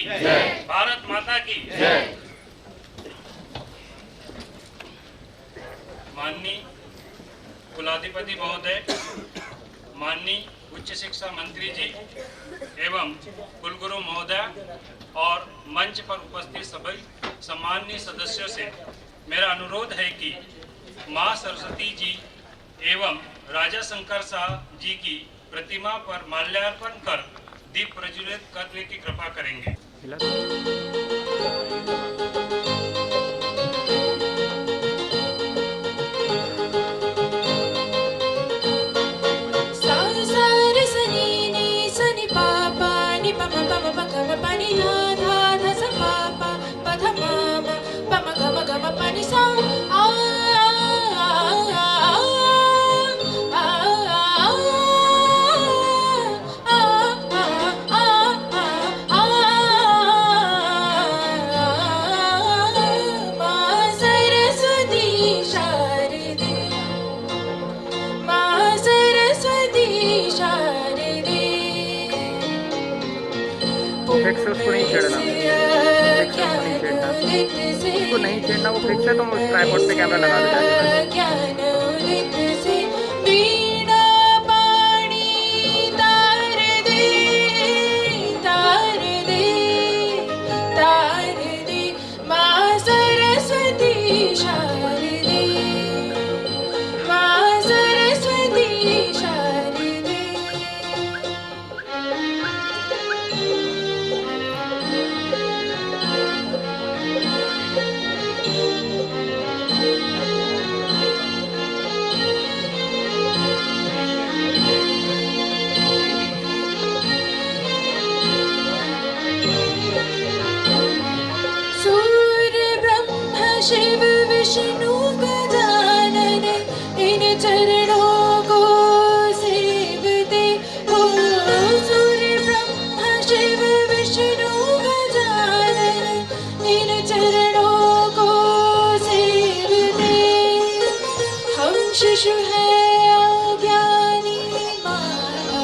की जय। भारत माता की जय। माननीय कुलाधिपति महोदय, माननीय उच्च शिक्षा मंत्री जी एवं कुलगुरु महोदय और मंच पर उपस्थित सभी सम्माननीय सदस्यों से मेरा अनुरोध है कि मां सरस्वती जी एवं राजा शंकर शाह जी की प्रतिमा पर माल्यार्पण कर दीप प्रज्वलित करने की कृपा करेंगे। फिक्स उसको नहीं छेड़ना, फिक्स उसको नहीं छेड़ना, उसको नहीं छेड़ना। वो फिक्स है तो उस ट्राइपॉड पे कैमरा लगा दो। शिव विष्णु गजानन इन चरणों को सेवते हो। सूर्य ब्रह्मा शिव विष्णु गजानन इन चरणों को सेवते। हम शिशु हैं अज्ञानी माया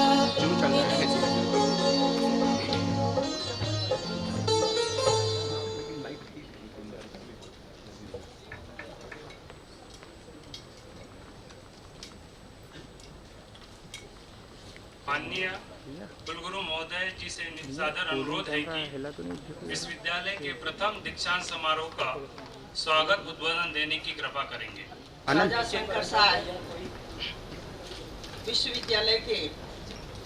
माननीय कुलगुरु महोदय जी से सादर अनुरोध है कि विश्वविद्यालय के प्रथम दीक्षांत समारोह का स्वागत उद्बोधन देने की कृपा करेंगे। राजा शंकर शाह विश्वविद्यालय के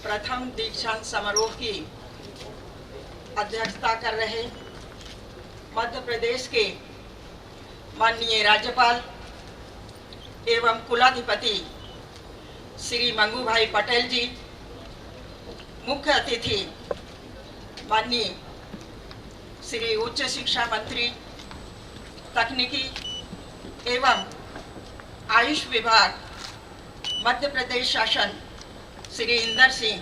प्रथम दीक्षांत समारोह की अध्यक्षता कर रहे मध्य प्रदेश के माननीय राज्यपाल एवं कुलाधिपति श्री मंगू भाई पटेल जी, मुख्य अतिथि माननीय श्री उच्च शिक्षा मंत्री तकनीकी एवं आयुष विभाग मध्य प्रदेश शासन श्री इंदर सिंह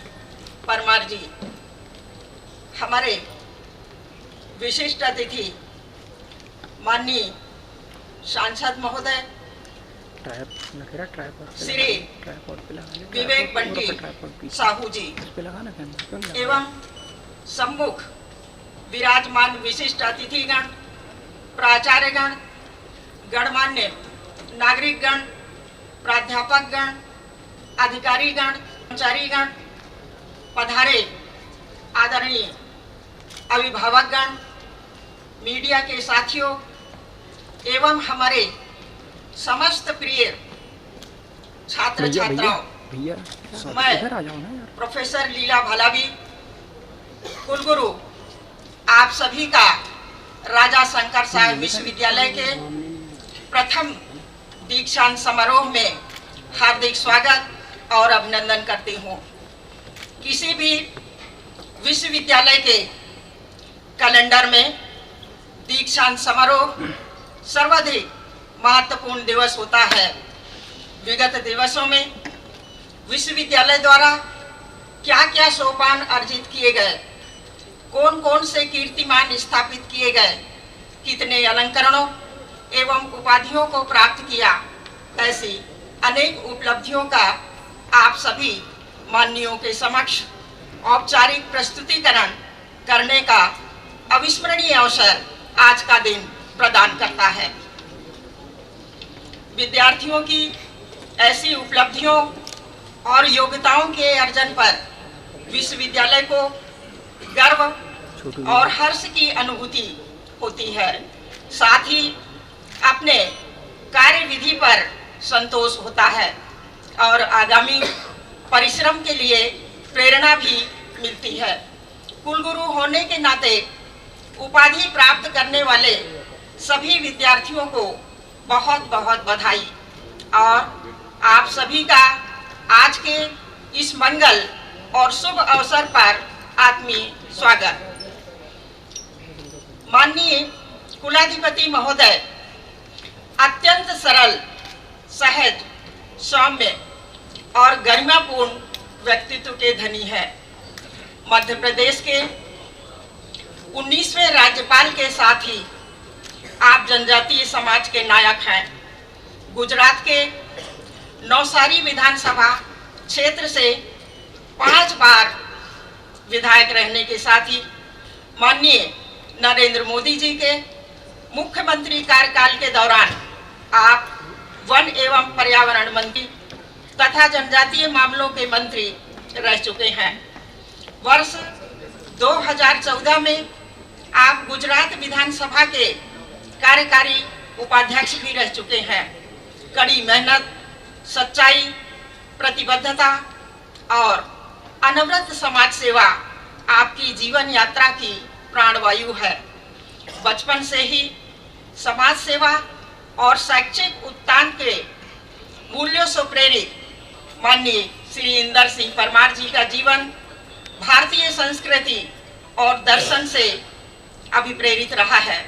परमार जी, हमारे विशिष्ट अतिथि माननीय सांसद महोदय श्री विवेक बंटी साहू जी एवं सम्मुख विराजमान विशिष्ट अतिथिगण, प्राचार्यगण, गणमान्य नागरिकगण, प्राध्यापकगण, अधिकारीगण, कर्मचारीगण, पधारे आदरणीय अभिभावकगण, मीडिया के साथियों एवं हमारे समस्त प्रिय छात्र छात्राओं, मैं प्रोफेसर लीला भालावी, कुलगुरु आप सभी का राजा शंकर शाह विश्वविद्यालय के प्रथम दीक्षांत समारोह में हार्दिक स्वागत और अभिनंदन करती हूँ। किसी भी विश्वविद्यालय के कैलेंडर में दीक्षांत समारोह सर्वाधिक महत्वपूर्ण दिवस होता है। विगत दिवसों में विश्वविद्यालय द्वारा क्या क्या सोपान अर्जित किए गए, कौन कौन से कीर्तिमान स्थापित किए गए, कितने अलंकरणों एवं उपाधियों को प्राप्त किया, ऐसी अनेक उपलब्धियों का आप सभी माननीयों के समक्ष औपचारिक प्रस्तुतिकरण करने का अविस्मरणीय अवसर आज का दिन प्रदान करता है। विद्यार्थियों की ऐसी उपलब्धियों और योग्यताओं के अर्जन पर विश्वविद्यालय को गर्व और हर्ष की अनुभूति होती है। साथ ही अपने कार्यविधि पर संतोष होता है और आगामी परिश्रम के लिए प्रेरणा भी मिलती है। कुलगुरु होने के नाते उपाधि प्राप्त करने वाले सभी विद्यार्थियों को बहुत बहुत बधाई और आप सभी का आज के इस मंगल और शुभ अवसर पर आत्मीय स्वागत। माननीय कुलाधिपति महोदय अत्यंत सरल, सहज, सौम्य और गरिमापूर्ण व्यक्तित्व के धनी है। मध्य प्रदेश के 19वें राज्यपाल के साथ ही आप जनजातीय समाज के नायक हैं। गुजरात के नवसारी विधानसभा क्षेत्र से 5 बार विधायक रहने के साथ ही माननीय नरेंद्र मोदी जी के मुख्यमंत्री कार्यकाल के दौरान आप वन एवं पर्यावरण मंत्री तथा जनजातीय मामलों के मंत्री रह चुके हैं। वर्ष 2014 में आप गुजरात विधानसभा के कार्यकारी उपाध्यक्ष भी रह चुके हैं। कड़ी मेहनत, सच्चाई, प्रतिबद्धता और अनवरत समाज सेवा आपकी जीवन यात्रा की प्राणवायु है। बचपन से ही समाज सेवा और शैक्षिक उत्थान के मूल्यों से प्रेरित माननीय श्री इंदर सिंह परमार जी का जीवन भारतीय संस्कृति और दर्शन से अभिप्रेरित रहा है।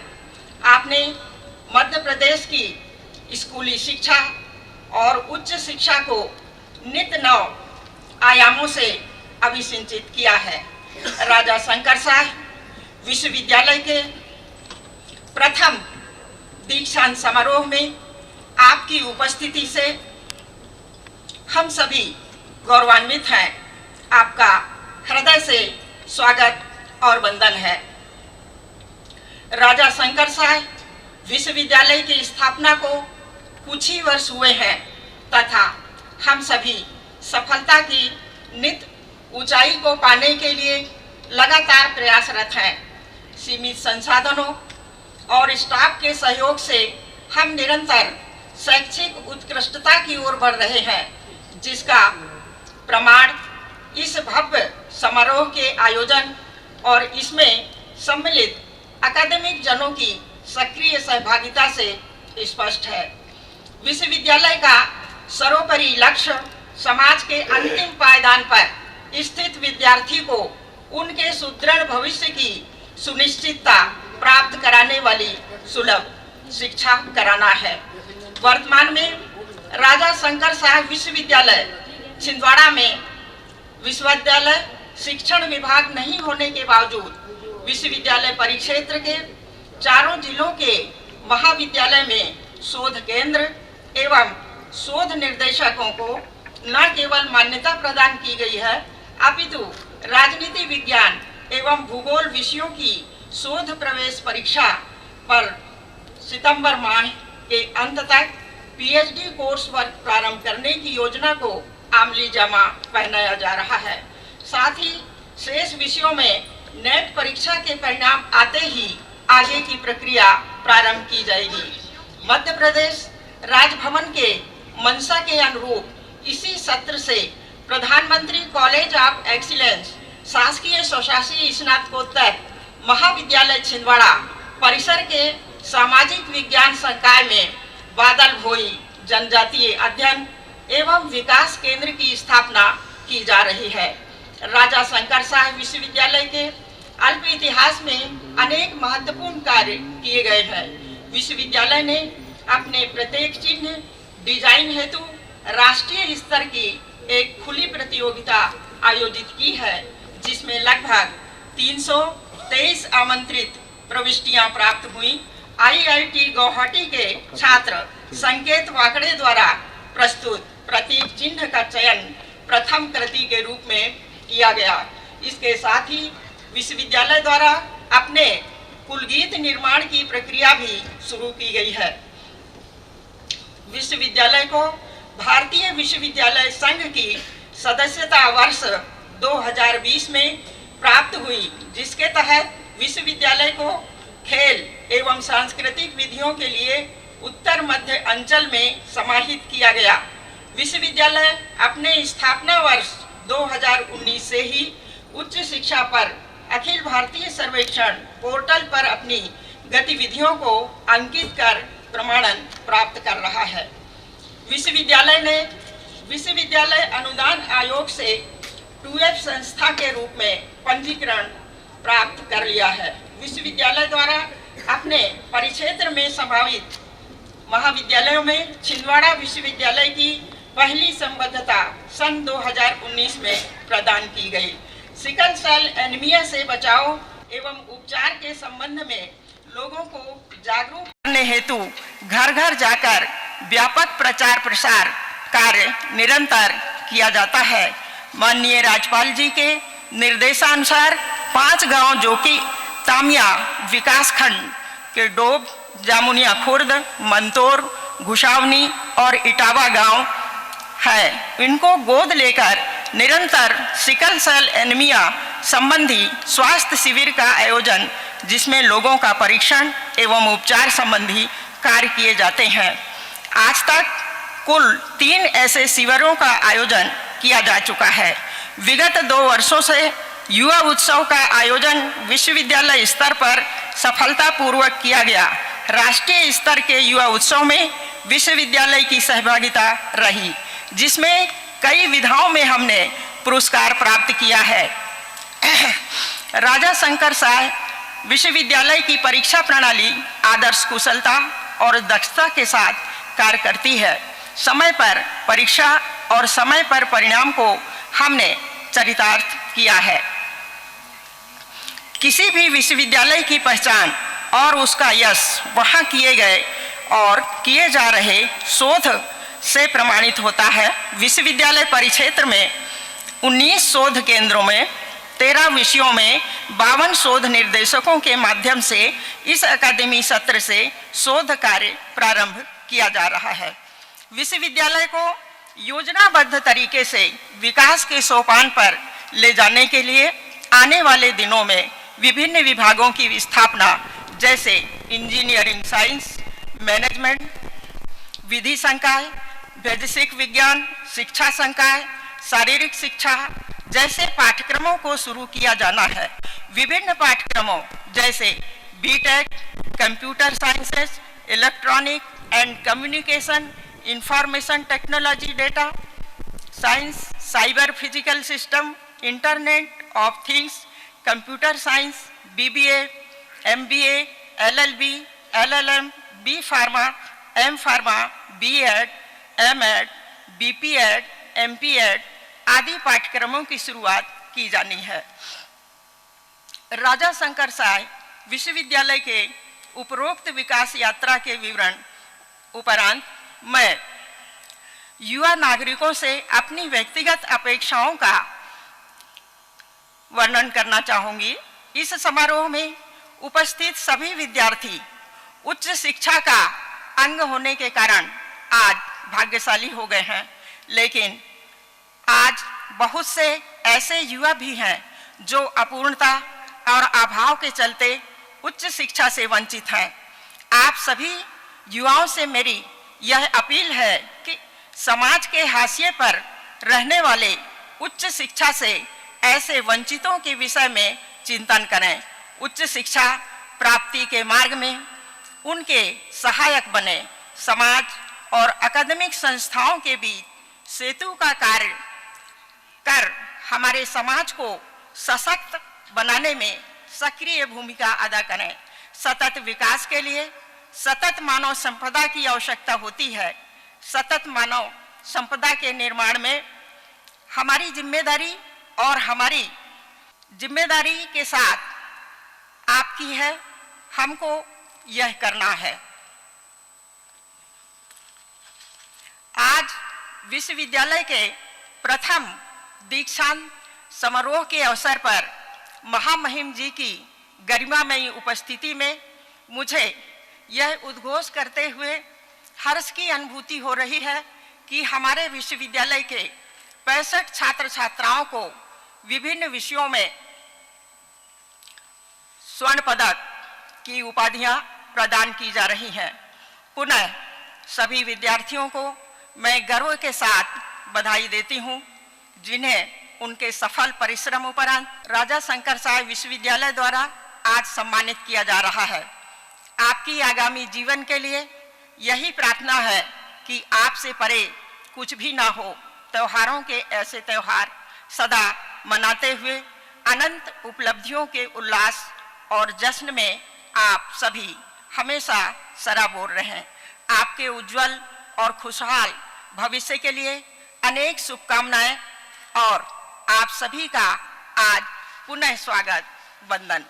आपने मध्य प्रदेश की स्कूली शिक्षा और उच्च शिक्षा को नित नव आयामों से अभिसिंचित किया है। राजा शंकर शाह विश्वविद्यालय के प्रथम दीक्षांत समारोह में आपकी उपस्थिति से हम सभी गौरवान्वित हैं। आपका हृदय से स्वागत और वंदन है। राजा शंकर शाह विश्वविद्यालय की स्थापना को कुछ ही वर्ष हुए हैं तथा हम सभी सफलता की नित ऊंचाई को पाने के लिए लगातार प्रयासरत हैं। सीमित संसाधनों और स्टाफ के सहयोग से हम निरंतर शैक्षिक उत्कृष्टता की ओर बढ़ रहे हैं, जिसका प्रमाण इस भव्य समारोह के आयोजन और इसमें सम्मिलित अकादमिक जनों की सक्रिय सहभागिता से स्पष्ट है। विश्वविद्यालय का सर्वोपरि लक्ष्य समाज के अंतिम पायदान पर स्थित विद्यार्थी को उनके सुदृढ़ भविष्य की सुनिश्चितता प्राप्त कराने वाली सुलभ शिक्षा कराना है। वर्तमान में राजा शंकर शाह विश्वविद्यालय छिंदवाड़ा में विश्वविद्यालय शिक्षण विभाग नहीं होने के बावजूद विश्वविद्यालय परिक्षेत्र के चारों जिलों के महाविद्यालय में शोध केंद्र एवं शोध निर्देशकों को न केवल मान्यता प्रदान की गई है, अपितु राजनीति विज्ञान एवं भूगोल विषयों की शोध प्रवेश परीक्षा पर सितंबर माह के अंत तक पीएचडी कोर्स वर्क प्रारंभ करने की योजना को आमली जामा पहनाया जा रहा है। साथ ही शेष विषयों में नेट परीक्षा के परिणाम आते ही आगे की प्रक्रिया प्रारंभ की जाएगी। मध्य प्रदेश राजभवन के मंशा के अनुरूप इसी सत्र से प्रधानमंत्री कॉलेज ऑफ एक्सीलेंस शासकीय स्वशासी स्नातकोत्तर महाविद्यालय छिंदवाड़ा परिसर के सामाजिक विज्ञान संकाय में बादल भोई जनजातीय अध्ययन एवं विकास केंद्र की स्थापना की जा रही है। राजा शंकर शाह विश्वविद्यालय के अल्प इतिहास में अनेक महत्वपूर्ण कार्य किए गए हैं। विश्वविद्यालय ने अपने प्रत्येक चिन्ह डिजाइन हेतु राष्ट्रीय स्तर की एक खुली प्रतियोगिता आयोजित की है, जिसमें लगभग 323 आमंत्रित प्रविष्टियां प्राप्त हुई। आईआईटी गुवाहाटी के छात्र संकेत वाकड़े द्वारा प्रस्तुत प्रतीक चिन्ह का चयन प्रथम कृति के रूप में किया गया। इसके साथ ही विश्वविद्यालय द्वारा अपने कुलगीत निर्माण की प्रक्रिया भी शुरू की गई है। विश्वविद्यालय को भारतीय विश्वविद्यालय संघ की सदस्यता वर्ष 2020 में प्राप्त हुई, जिसके तहत विश्वविद्यालय को खेल एवं सांस्कृतिक विधियों के लिए उत्तर मध्य अंचल में समाहित किया गया। विश्वविद्यालय अपने स्थापना वर्ष 2019 से ही उच्च शिक्षा पर अखिल भारतीय सर्वेक्षण पोर्टल पर अपनी गतिविधियों को अंकित कर प्रमाणन प्राप्त कर रहा है। विश्वविद्यालय ने विश्वविद्यालय अनुदान आयोग से 2F संस्था के रूप में पंजीकरण प्राप्त कर लिया है। विश्वविद्यालय द्वारा अपने परिक्षेत्र में संभावित महाविद्यालयों में छिंदवाड़ा विश्वविद्यालय की पहली संबद्धता सन 2019 में प्रदान की गई। सिकल सेल एनीमिया से बचाव एवं उपचार के संबंध में लोगों को जागरूक करने हेतु घर घर जाकर व्यापक प्रचार प्रसार कार्य निरंतर किया जाता है। माननीय राज्यपाल जी के निर्देशानुसार 5 गांव जो कि तामिया विकासखंड के डोब, जामुनिया खुर्द, मंतोर, घुसावनी और इटावा गांव है, इनको गोद लेकर निरंतर सिकल सेल एनीमिया संबंधी स्वास्थ्य शिविर का आयोजन, जिसमें लोगों का परीक्षण एवं उपचार संबंधी कार्य किए जाते हैं। आज तक कुल 3 ऐसे शिविरों का आयोजन किया जा चुका है। विगत 2 वर्षों से युवा उत्सव का आयोजन विश्वविद्यालय स्तर पर सफलतापूर्वक किया गया। राष्ट्रीय स्तर के युवा उत्सव में विश्वविद्यालय की सहभागिता रही, जिसमें कई विधाओं में हमने पुरस्कार प्राप्त किया है। राजा शंकर शाह विश्वविद्यालय की परीक्षा प्रणाली आदर्श कुशलता और दक्षता के साथ कार्य करती है। समय पर परीक्षा और समय पर परिणाम को हमने चरितार्थ किया है। किसी भी विश्वविद्यालय की पहचान और उसका यश वहाँ किए गए और किए जा रहे शोध से प्रमाणित होता है। विश्वविद्यालय परिक्षेत्र में 19 शोध केंद्रों में 13 विषयों में 52 शोध निर्देशकों के माध्यम से इस अकादमी सत्र से शोध कार्य प्रारंभ किया जा रहा है। विश्वविद्यालय को योजनाबद्ध तरीके से विकास के सोपान पर ले जाने के लिए आने वाले दिनों में विभिन्न विभागों की स्थापना, जैसे इंजीनियरिंग साइंस, मैनेजमेंट, विधि संकाय, वैदेशिक विज्ञान, शिक्षा संकाय, शारीरिक शिक्षा जैसे पाठ्यक्रमों को शुरू किया जाना है। विभिन्न पाठ्यक्रमों जैसे BTech, computer sciences, electronic and communication, information technology, data science, cyber physical system, internet of things, computer science, BBA, MBA, LLB, LLM, B pharma, M pharma, BEd, MEd, BPEd, MPEd आदि पाठ्यक्रमों की शुरुआत की जानी है। राजा शंकर शाह विश्वविद्यालय के उपरोक्त विकास यात्रा के विवरण उपरांत मैं युवा नागरिकों से अपनी व्यक्तिगत अपेक्षाओं का वर्णन करना चाहूंगी। इस समारोह में उपस्थित सभी विद्यार्थी उच्च शिक्षा का अंग होने के कारण आज भाग्यशाली हो गए हैं, लेकिन आज बहुत से ऐसे युवा भी हैं जो अपूर्णता और अभाव के चलते उच्च शिक्षा से वंचित हैं। आप सभी युवाओं से मेरी यह अपील है कि समाज के हाशिए पर रहने वाले उच्च शिक्षा से ऐसे वंचितों के विषय में चिंतन करें। उच्च शिक्षा प्राप्ति के मार्ग में उनके सहायक बने। समाज और अकादमिक संस्थाओं के बीच सेतु का कार्य कर हमारे समाज को सशक्त बनाने में सक्रिय भूमिका अदा करें। सतत विकास के लिए सतत मानव संपदा की आवश्यकता होती है। सतत मानव संपदा के निर्माण में हमारी जिम्मेदारी और हमारी जिम्मेदारी के साथ आपकी है। हमको यह करना है। आज विश्वविद्यालय के प्रथम दीक्षांत समारोह के अवसर पर महामहिम जी की गरिमामयी उपस्थिति में मुझे यह उद्घोष करते हुए हर्ष की अनुभूति हो रही है कि हमारे विश्वविद्यालय के 65 छात्र छात्राओं को विभिन्न विषयों में स्वर्ण पदक की उपाधियां प्रदान की जा रही हैं। पुनः सभी विद्यार्थियों को मैं गर्व के साथ बधाई देती हूं, जिन्हें उनके सफल परिश्रम उपरांत राजा शंकर साहेब विश्वविद्यालय द्वारा आज सम्मानित किया जा रहा है। आपकी आगामी जीवन के लिए यही प्रार्थना है कि आपसे परे कुछ भी ना हो, त्योहारों के ऐसे त्योहार सदा मनाते हुए अनंत उपलब्धियों के उल्लास और जश्न में आप सभी हमेशा सराबोर रहें। आपके उज्जवल और खुशहाल भविष्य के लिए अनेक शुभकामनाएं और आप सभी का आज पुनः स्वागत, वंदन।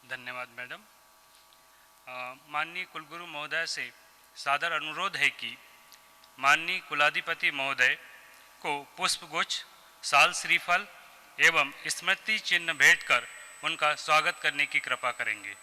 धन्यवाद मैडम। माननीय कुलगुरु महोदय से सादर अनुरोध है कि माननीय कुलाधिपति महोदय को पुष्पगुच्छ, साल श्रीफल एवं स्मृति चिन्ह भेंट कर उनका स्वागत करने की कृपा करेंगे।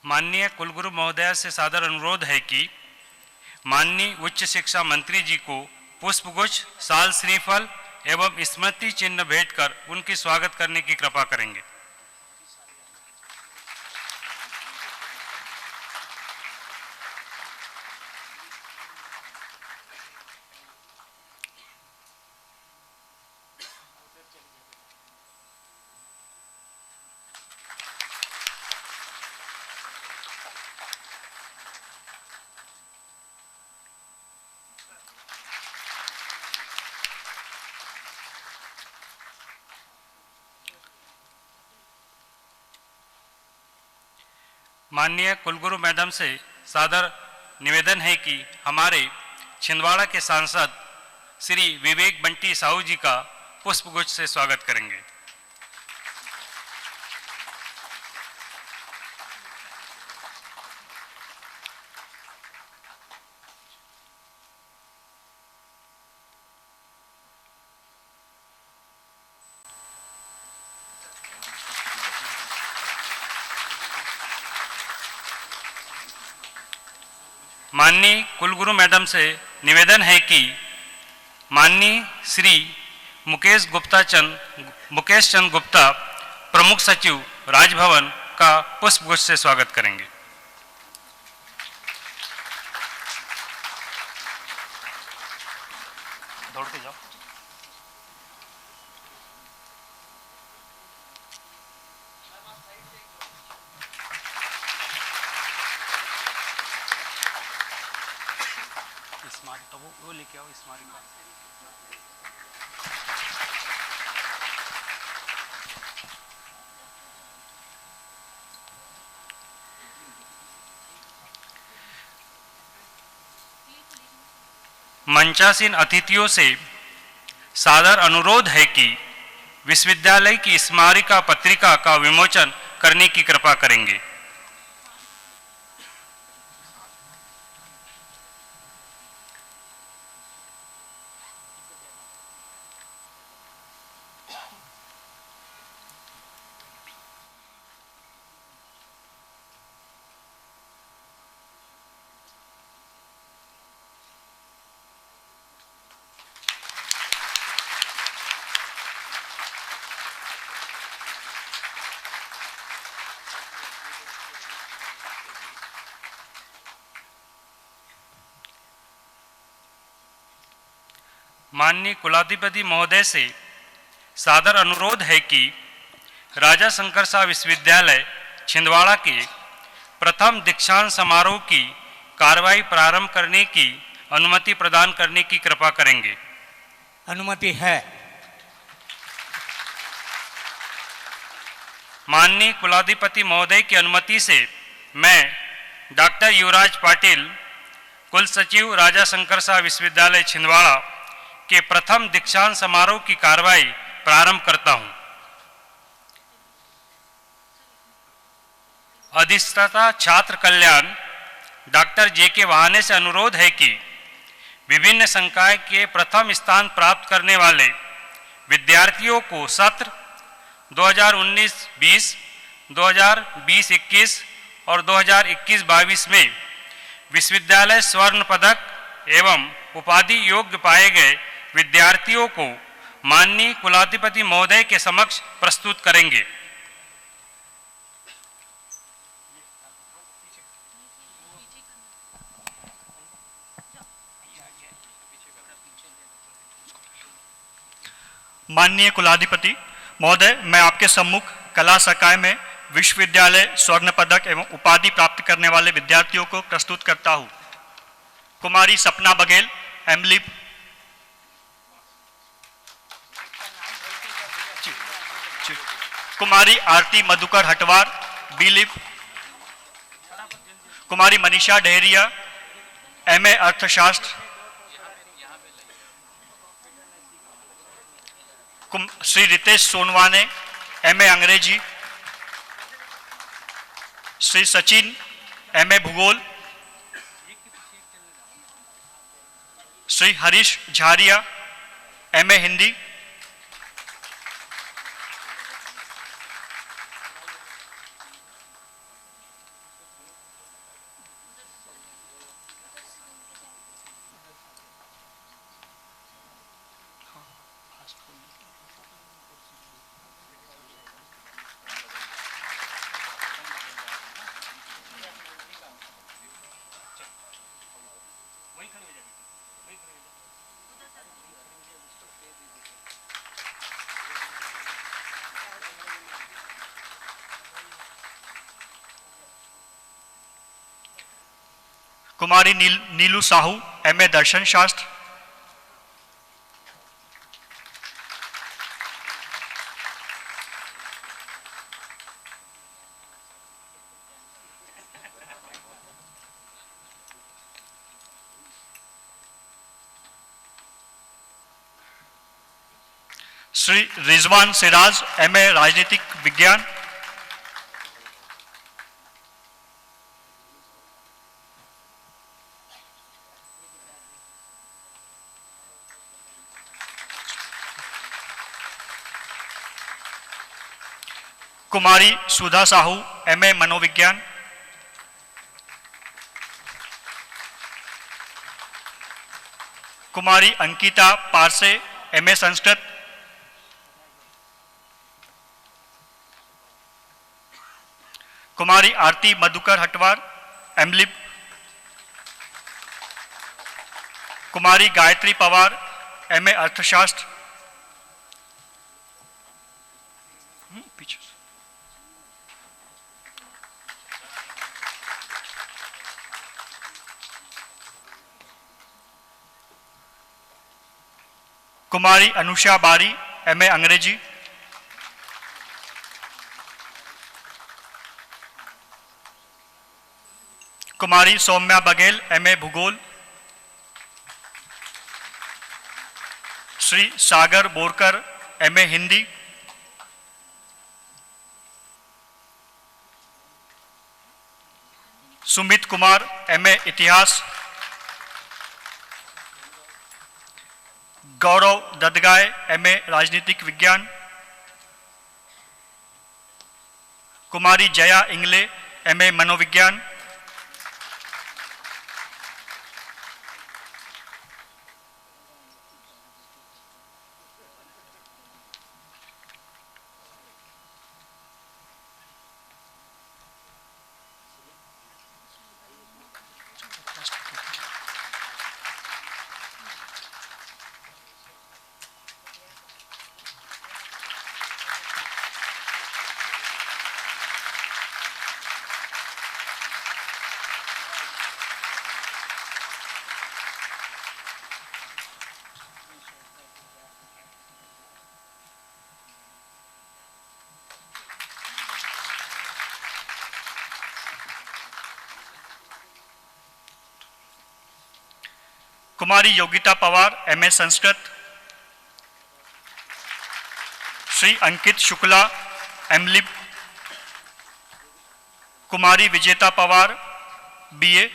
माननीय कुलगुरु महोदय से सादर अनुरोध है कि माननीय उच्च शिक्षा मंत्री जी को पुष्पगुच्छ, साल श्रीफल एवं स्मृति चिन्ह भेंट कर उनकी स्वागत करने की कृपा करेंगे। माननीय कुलगुरु मैडम से सादर निवेदन है कि हमारे छिंदवाड़ा के सांसद श्री विवेक बंटी साहू जी का पुष्पगुच्छ से स्वागत करेंगे। माननीय कुलगुरु मैडम से निवेदन है कि माननीय श्री मुकेश चंद गुप्ता प्रमुख सचिव राजभवन का पुष्पगुच्छ से स्वागत करेंगे। दौड़ के जाओ। तो वो लेके आओ स्मारक। मंचासीन अतिथियों से सादर अनुरोध है कि विश्वविद्यालय की स्मारिका पत्रिका का विमोचन करने की कृपा करेंगे। माननीय कुलाधिपति महोदय से सादर अनुरोध है कि राजा शंकरशाह विश्वविद्यालय छिंदवाड़ा के प्रथम दीक्षांत समारोह की कार्रवाई प्रारंभ करने की अनुमति प्रदान करने की कृपा करेंगे। अनुमति है। माननीय कुलाधिपति महोदय की अनुमति से मैं डॉक्टर युवराज पाटिल, कुल सचिव राजा शंकरशाह विश्वविद्यालय छिंदवाड़ा के प्रथम दीक्षांत समारोह की कार्रवाई प्रारंभ करता हूं। अधिष्ठाता छात्र कल्याण डॉक्टर जे.के. वहाने से अनुरोध है कि विभिन्न संकाय के प्रथम स्थान प्राप्त करने वाले विद्यार्थियों को सत्र 2019-20, 2020-21 और 2021-22 में विश्वविद्यालय स्वर्ण पदक एवं उपाधि योग्य पाए गए विद्यार्थियों को माननीय कुलाधिपति महोदय के समक्ष प्रस्तुत करेंगे। माननीय कुलाधिपति महोदय, मैं आपके सम्मुख कला संकाय में विश्वविद्यालय स्वर्ण पदक एवं उपाधि प्राप्त करने वाले विद्यार्थियों को प्रस्तुत करता हूं। कुमारी सपना बघेल, एमलिप। कुमारी आरती मधुकर हटवार, बीलिप। कुमारी मनीषा डेहरिया, एमए अर्थशास्त्र। श्री रितेश सोनवाने, एमए अंग्रेजी। श्री सचिन, एमए भूगोल। श्री हरीश झारिया, एमए हिंदी। कुमारी नीलू साहू, एमए दर्शन शास्त्र। श्री रिजवान सिराज, एमए राजनीतिक विज्ञान। कुमारी सुधा साहू, एमए मनोविज्ञान। कुमारी अंकिता पारसे, एमए संस्कृत। कुमारी आरती मधुकर हटवार, एमलिप। कुमारी गायत्री पवार, एमए अर्थशास्त्र। पीछे कुमारी अनुषा बारी, एमए अंग्रेजी। कुमारी सौम्या बघेल, एमए भूगोल। श्री सागर बोरकर, एमए हिंदी। सुमित कुमार, एमए इतिहास। गौरव ददगाय, एमए राजनीतिक विज्ञान। कुमारी जया इंगले, एमए मनोविज्ञान। कुमारी योगिता पवार MA संस्कृत, श्री अंकित शुक्ला MLib, कुमारी विजेता पवार BA,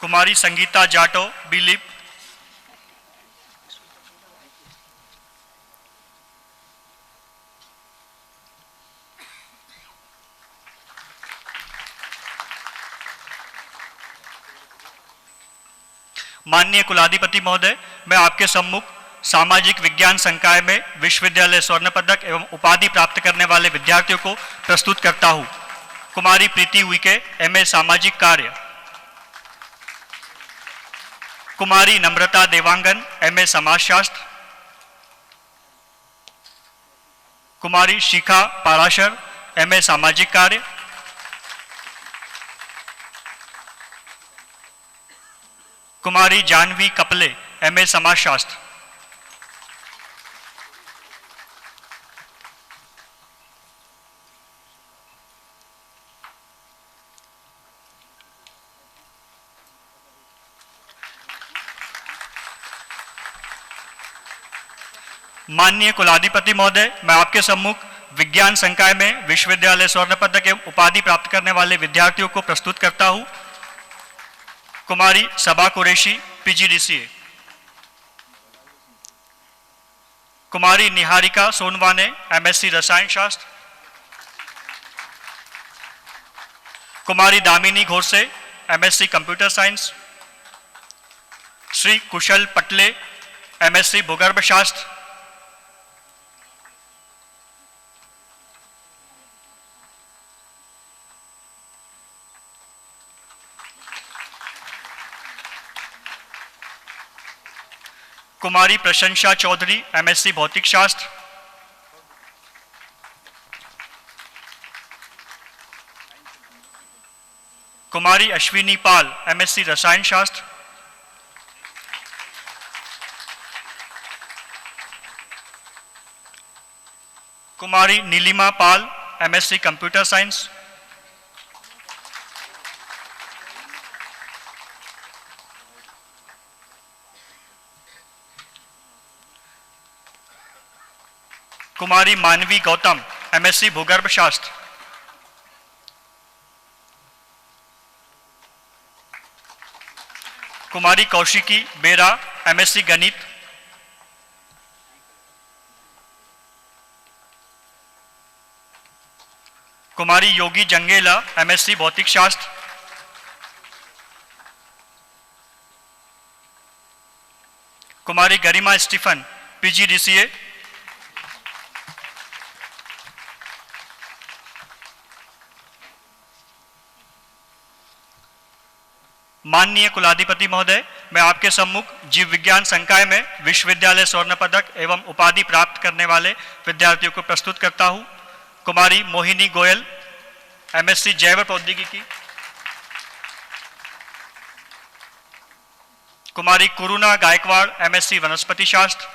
कुमारी संगीता जाटो B.Lib, माननीय कुलाधिपति महोदय, मैं आपके सम्मुख सामाजिक विज्ञान संकाय में विश्वविद्यालय स्वर्ण पदक एवं उपाधि प्राप्त करने वाले विद्यार्थियों को प्रस्तुत करता हूं। कुमारी प्रीति उइके MA सामाजिक कार्य, कुमारी नम्रता देवांगन MA समाजशास्त्र, कुमारी शिखा पाराशर MA सामाजिक कार्य, कुमारी जानवी कपले MA समाजशास्त्र, माननीय कुलाधिपति महोदय, मैं आपके सम्मुख विज्ञान संकाय में विश्वविद्यालय स्वर्ण पदक एवं उपाधि प्राप्त करने वाले विद्यार्थियों को प्रस्तुत करता हूं। कुमारी सबा कुरैशी PGDCA, कुमारी निहारिका सोनवाने MSc रसायन शास्त्र, कुमारी Damini Ghorse MSc computer science, Shri Kushal Patle MSc भूगर्भ शास्त्र, कुमारी प्रशंसा चौधरी MSc भौतिक शास्त्र, कुमारी अश्विनी पाल MSc रसायन शास्त्र, कुमारी नीलिमा पाल MSc कंप्यूटर साइंस, कुमारी मानवी गौतम MSc भूगर्भ शास्त्र, कुमारी कौशिकी बेरा MSc गणित, कुमारी योगी जंगेला MSc भौतिक शास्त्र, कुमारी गरिमा स्टीफन PGDCA, माननीय कुलाधिपति महोदय, मैं आपके सम्मुख जीव विज्ञान संकाय में विश्वविद्यालय स्वर्ण पदक एवं उपाधि प्राप्त करने वाले विद्यार्थियों को प्रस्तुत करता हूं। कुमारी मोहिनी गोयल MSc जैव प्रौद्योगिकी, कुमारी कुरुना गायकवाड़ MSc वनस्पति शास्त्र,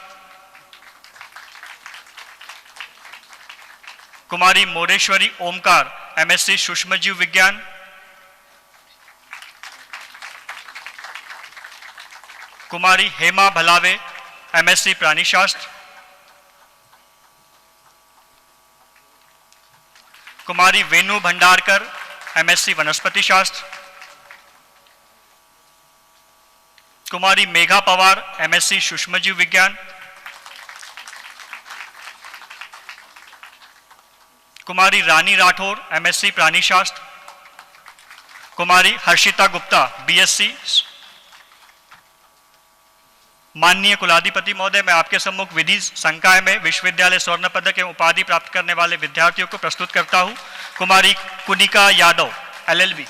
कुमारी मोरेश्वरी ओमकार MSc सूक्ष्म जीव विज्ञान, कुमारी हेमा भलावे MSc प्राणी शास्त्र, कुमारी वेणु भंडारकर MSc वनस्पति शास्त्र, कुमारी मेघा पवार MSc सूक्ष्म जीव विज्ञान, कुमारी रानी राठौर MSc प्राणी शास्त्र, कुमारी हर्षिता गुप्ता BSc। माननीय कुलाधिपति महोदय, मैं आपके सम्मुख विधि संकाय में विश्वविद्यालय स्वर्ण पदक एवं उपाधि प्राप्त करने वाले विद्यार्थियों को प्रस्तुत करता हूं। कुमारी कुनिका यादव LLB,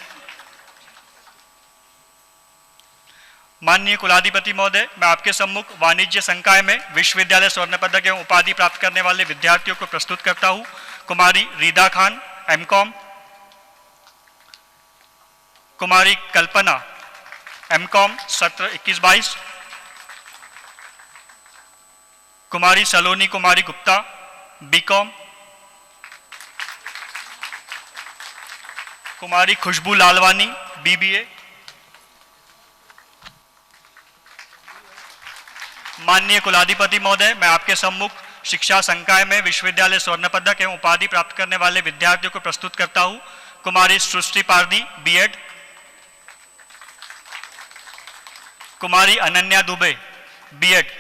माननीय कुलाधिपति महोदय, मैं आपके सम्मुख वाणिज्य संकाय में विश्वविद्यालय स्वर्ण पदक एवं उपाधि प्राप्त करने वाले विद्यार्थियों को प्रस्तुत करता हूं। कुमारी रीदा खान MCOM, कुमारी कल्पना MCOM सत्र 21-22, कुमारी सलोनी कुमारी गुप्ता BCom, कुमारी खुशबू लालवानी BBA, माननीय कुलाधिपति महोदय, मैं आपके सम्मुख शिक्षा संकाय में विश्वविद्यालय स्वर्ण पदक एवं उपाधि प्राप्त करने वाले विद्यार्थियों को प्रस्तुत करता हूं। कुमारी सृष्टि पारदी, बीएड। कुमारी अनन्या दुबे, बीएड।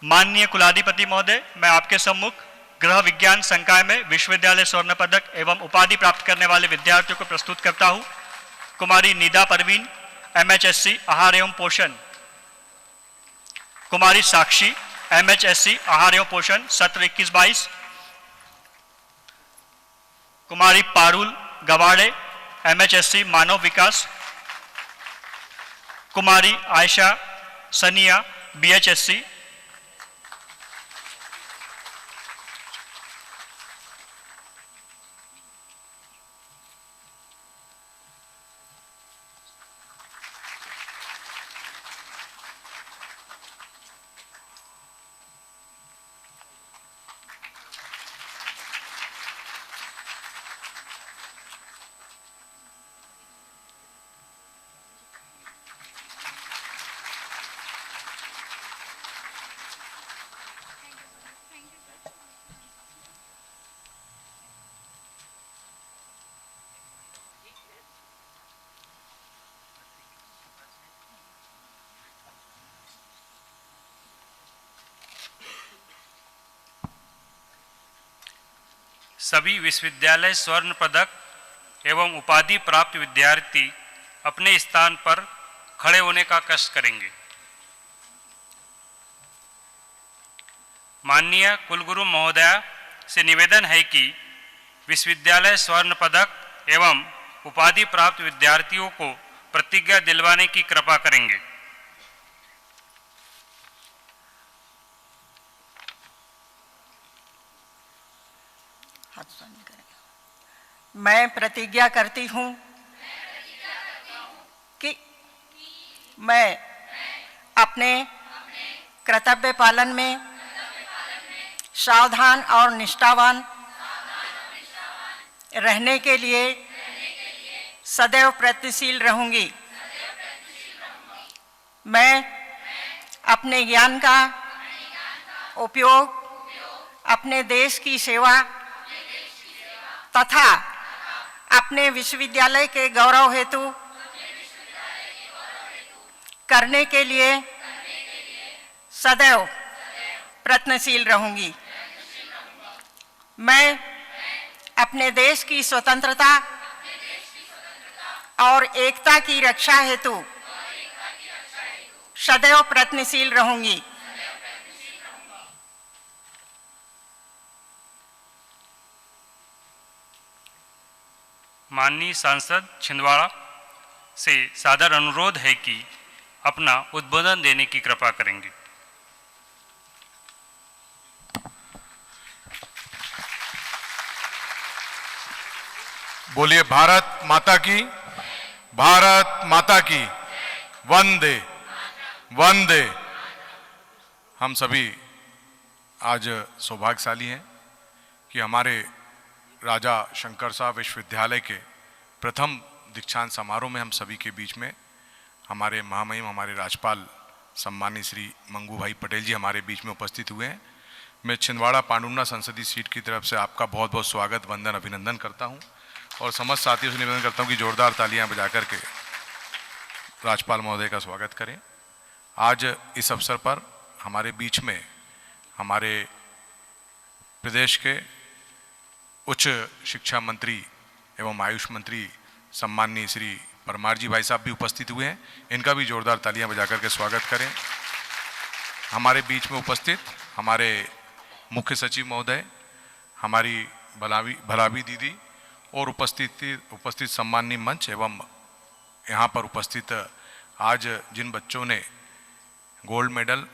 माननीय कुलाधिपति महोदय, मैं आपके सम्मुख गृह विज्ञान संकाय में विश्वविद्यालय स्वर्ण पदक एवं उपाधि प्राप्त करने वाले विद्यार्थियों को प्रस्तुत करता हूं। कुमारी निदा परवीन, एमएचएससी आहार एवं पोषण। कुमारी साक्षी, एमएचएससी आहार एवं पोषण, सत्र 21-22। कुमारी पारुल गवाड़े, एमएचएससी मानव विकास। कुमारी आयशा सनिया, बीएचएससी। सभी विश्वविद्यालय स्वर्ण पदक एवं उपाधि प्राप्त विद्यार्थी अपने स्थान पर खड़े होने का कष्ट करेंगे। माननीय कुलगुरु महोदया से निवेदन है कि विश्वविद्यालय स्वर्ण पदक एवं उपाधि प्राप्त विद्यार्थियों को प्रतिज्ञा दिलवाने की कृपा करेंगे। मैं प्रतिज्ञा करती हूँ कि मैं अपने कर्तव्य पालन में सावधान और निष्ठावान रहने के लिए सदैव प्रयत्नशील रहूंगी। मैं अपने ज्ञान का उपयोग अपने देश की सेवा तथा अपने विश्वविद्यालय के गौरव हेतु करने के लिए सदैव प्रयत्नशील रहूंगी। मैं अपने देश की स्वतंत्रता और एकता की रक्षा हेतु सदैव प्रयत्नशील रहूंगी। माननीय सांसद छिंदवाड़ा से सादर अनुरोध है कि अपना उद्बोधन देने की कृपा करेंगे। बोलिए भारत माता की, भारत माता की, वंदे वंदे। हम सभी आज सौभाग्यशाली हैं कि हमारे राजा शंकर साहब विश्वविद्यालय के प्रथम दीक्षांत समारोह में हम सभी के बीच में हमारे महामहिम हमारे राज्यपाल सम्मानीय श्री मंगू भाई पटेल जी हमारे बीच में उपस्थित हुए हैं। मैं छिंदवाड़ा पांडुना संसदीय सीट की तरफ से आपका बहुत बहुत स्वागत वंदन अभिनंदन करता हूं और समस्त साथियों से निवेदन करता हूं कि जोरदार तालियां बजा करके राज्यपाल महोदय का स्वागत करें। आज इस अवसर पर हमारे बीच में हमारे प्रदेश के उच्च शिक्षा मंत्री एवं आयुष मंत्री सम्माननीय श्री परमार जी भाई साहब भी उपस्थित हुए हैं। इनका भी जोरदार तालियां बजा करके स्वागत करें। हमारे बीच में उपस्थित हमारे मुख्य सचिव महोदय, हमारी भलावी दीदी और उपस्थित सम्माननीय मंच एवं यहाँ पर उपस्थित आज जिन बच्चों ने गोल्ड मेडल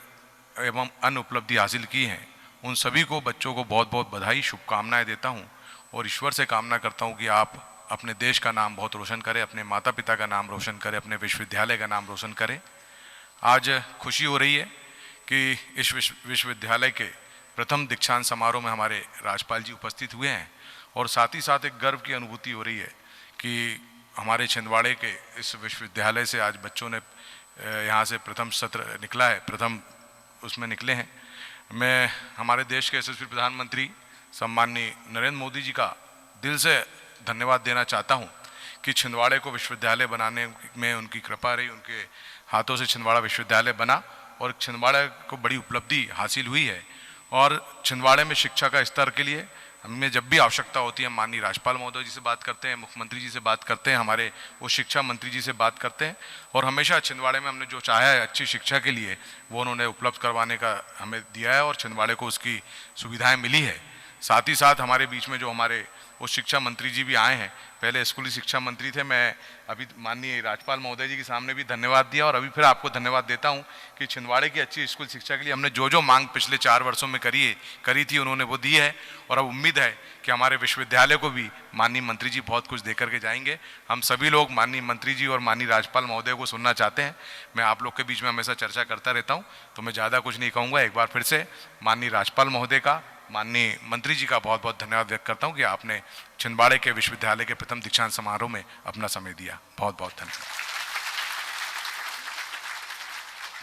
एवं अन्य उपलब्धि हासिल की हैं उन सभी को बच्चों को बहुत बहुत बधाई शुभकामनाएं देता हूं और ईश्वर से कामना करता हूं कि आप अपने देश का नाम बहुत रोशन करें, अपने माता पिता का नाम रोशन करें, अपने विश्वविद्यालय का नाम रोशन करें। आज खुशी हो रही है कि इस विश्वविद्यालय के प्रथम दीक्षांत समारोह में हमारे राज्यपाल जी उपस्थित हुए हैं और साथ ही साथ एक गर्व की अनुभूति हो रही है कि हमारे छिंदवाड़े के इस विश्वविद्यालय से आज बच्चों ने यहाँ से प्रथम सत्र निकला है, प्रथम उसमें निकले हैं। मैं हमारे देश के यशस्वी प्रधानमंत्री सम्माननीय नरेंद्र मोदी जी का दिल से धन्यवाद देना चाहता हूँ कि छिंदवाड़े को विश्वविद्यालय बनाने में उनकी कृपा रही, उनके हाथों से छिंदवाड़ा विश्वविद्यालय बना और छिंदवाड़ा को बड़ी उपलब्धि हासिल हुई है। और छिंदवाड़े में शिक्षा का स्तर के लिए हमें जब भी आवश्यकता होती है माननीय राज्यपाल महोदय जी से बात करते हैं, मुख्यमंत्री जी से बात करते हैं, हमारे वो शिक्षा मंत्री जी से बात करते हैं और हमेशा छिंदवाड़े में हमने जो चाहा है अच्छी शिक्षा के लिए वो उन्होंने उपलब्ध करवाने का हमें दिया है और छिंदवाड़े को उसकी सुविधाएं मिली है। साथ ही साथ हमारे बीच में जो हमारे वो शिक्षा मंत्री जी भी आए हैं, पहले स्कूली शिक्षा मंत्री थे, मैं अभी माननीय राज्यपाल महोदय जी के सामने भी धन्यवाद दिया और अभी फिर आपको धन्यवाद देता हूं कि छिंदवाड़े की अच्छी स्कूल शिक्षा के लिए हमने जो जो मांग पिछले 4 वर्षों में करी थी उन्होंने वो दी है और अब उम्मीद है कि हमारे विश्वविद्यालय को भी माननीय मंत्री जी बहुत कुछ देकर के जाएंगे। हम सभी लोग माननीय मंत्री जी और माननीय राज्यपाल महोदय को सुनना चाहते हैं। मैं आप लोग के बीच में हमेशा चर्चा करता रहता हूँ, तो मैं ज़्यादा कुछ नहीं कहूँगा। एक बार फिर से माननीय राज्यपाल महोदय का, माननीय मंत्री जी का बहुत बहुत धन्यवाद व्यक्त करता हूं कि आपने छिंदवाड़े के विश्वविद्यालय के प्रथम दीक्षांत समारोह में अपना समय दिया। बहुत बहुत धन्यवाद।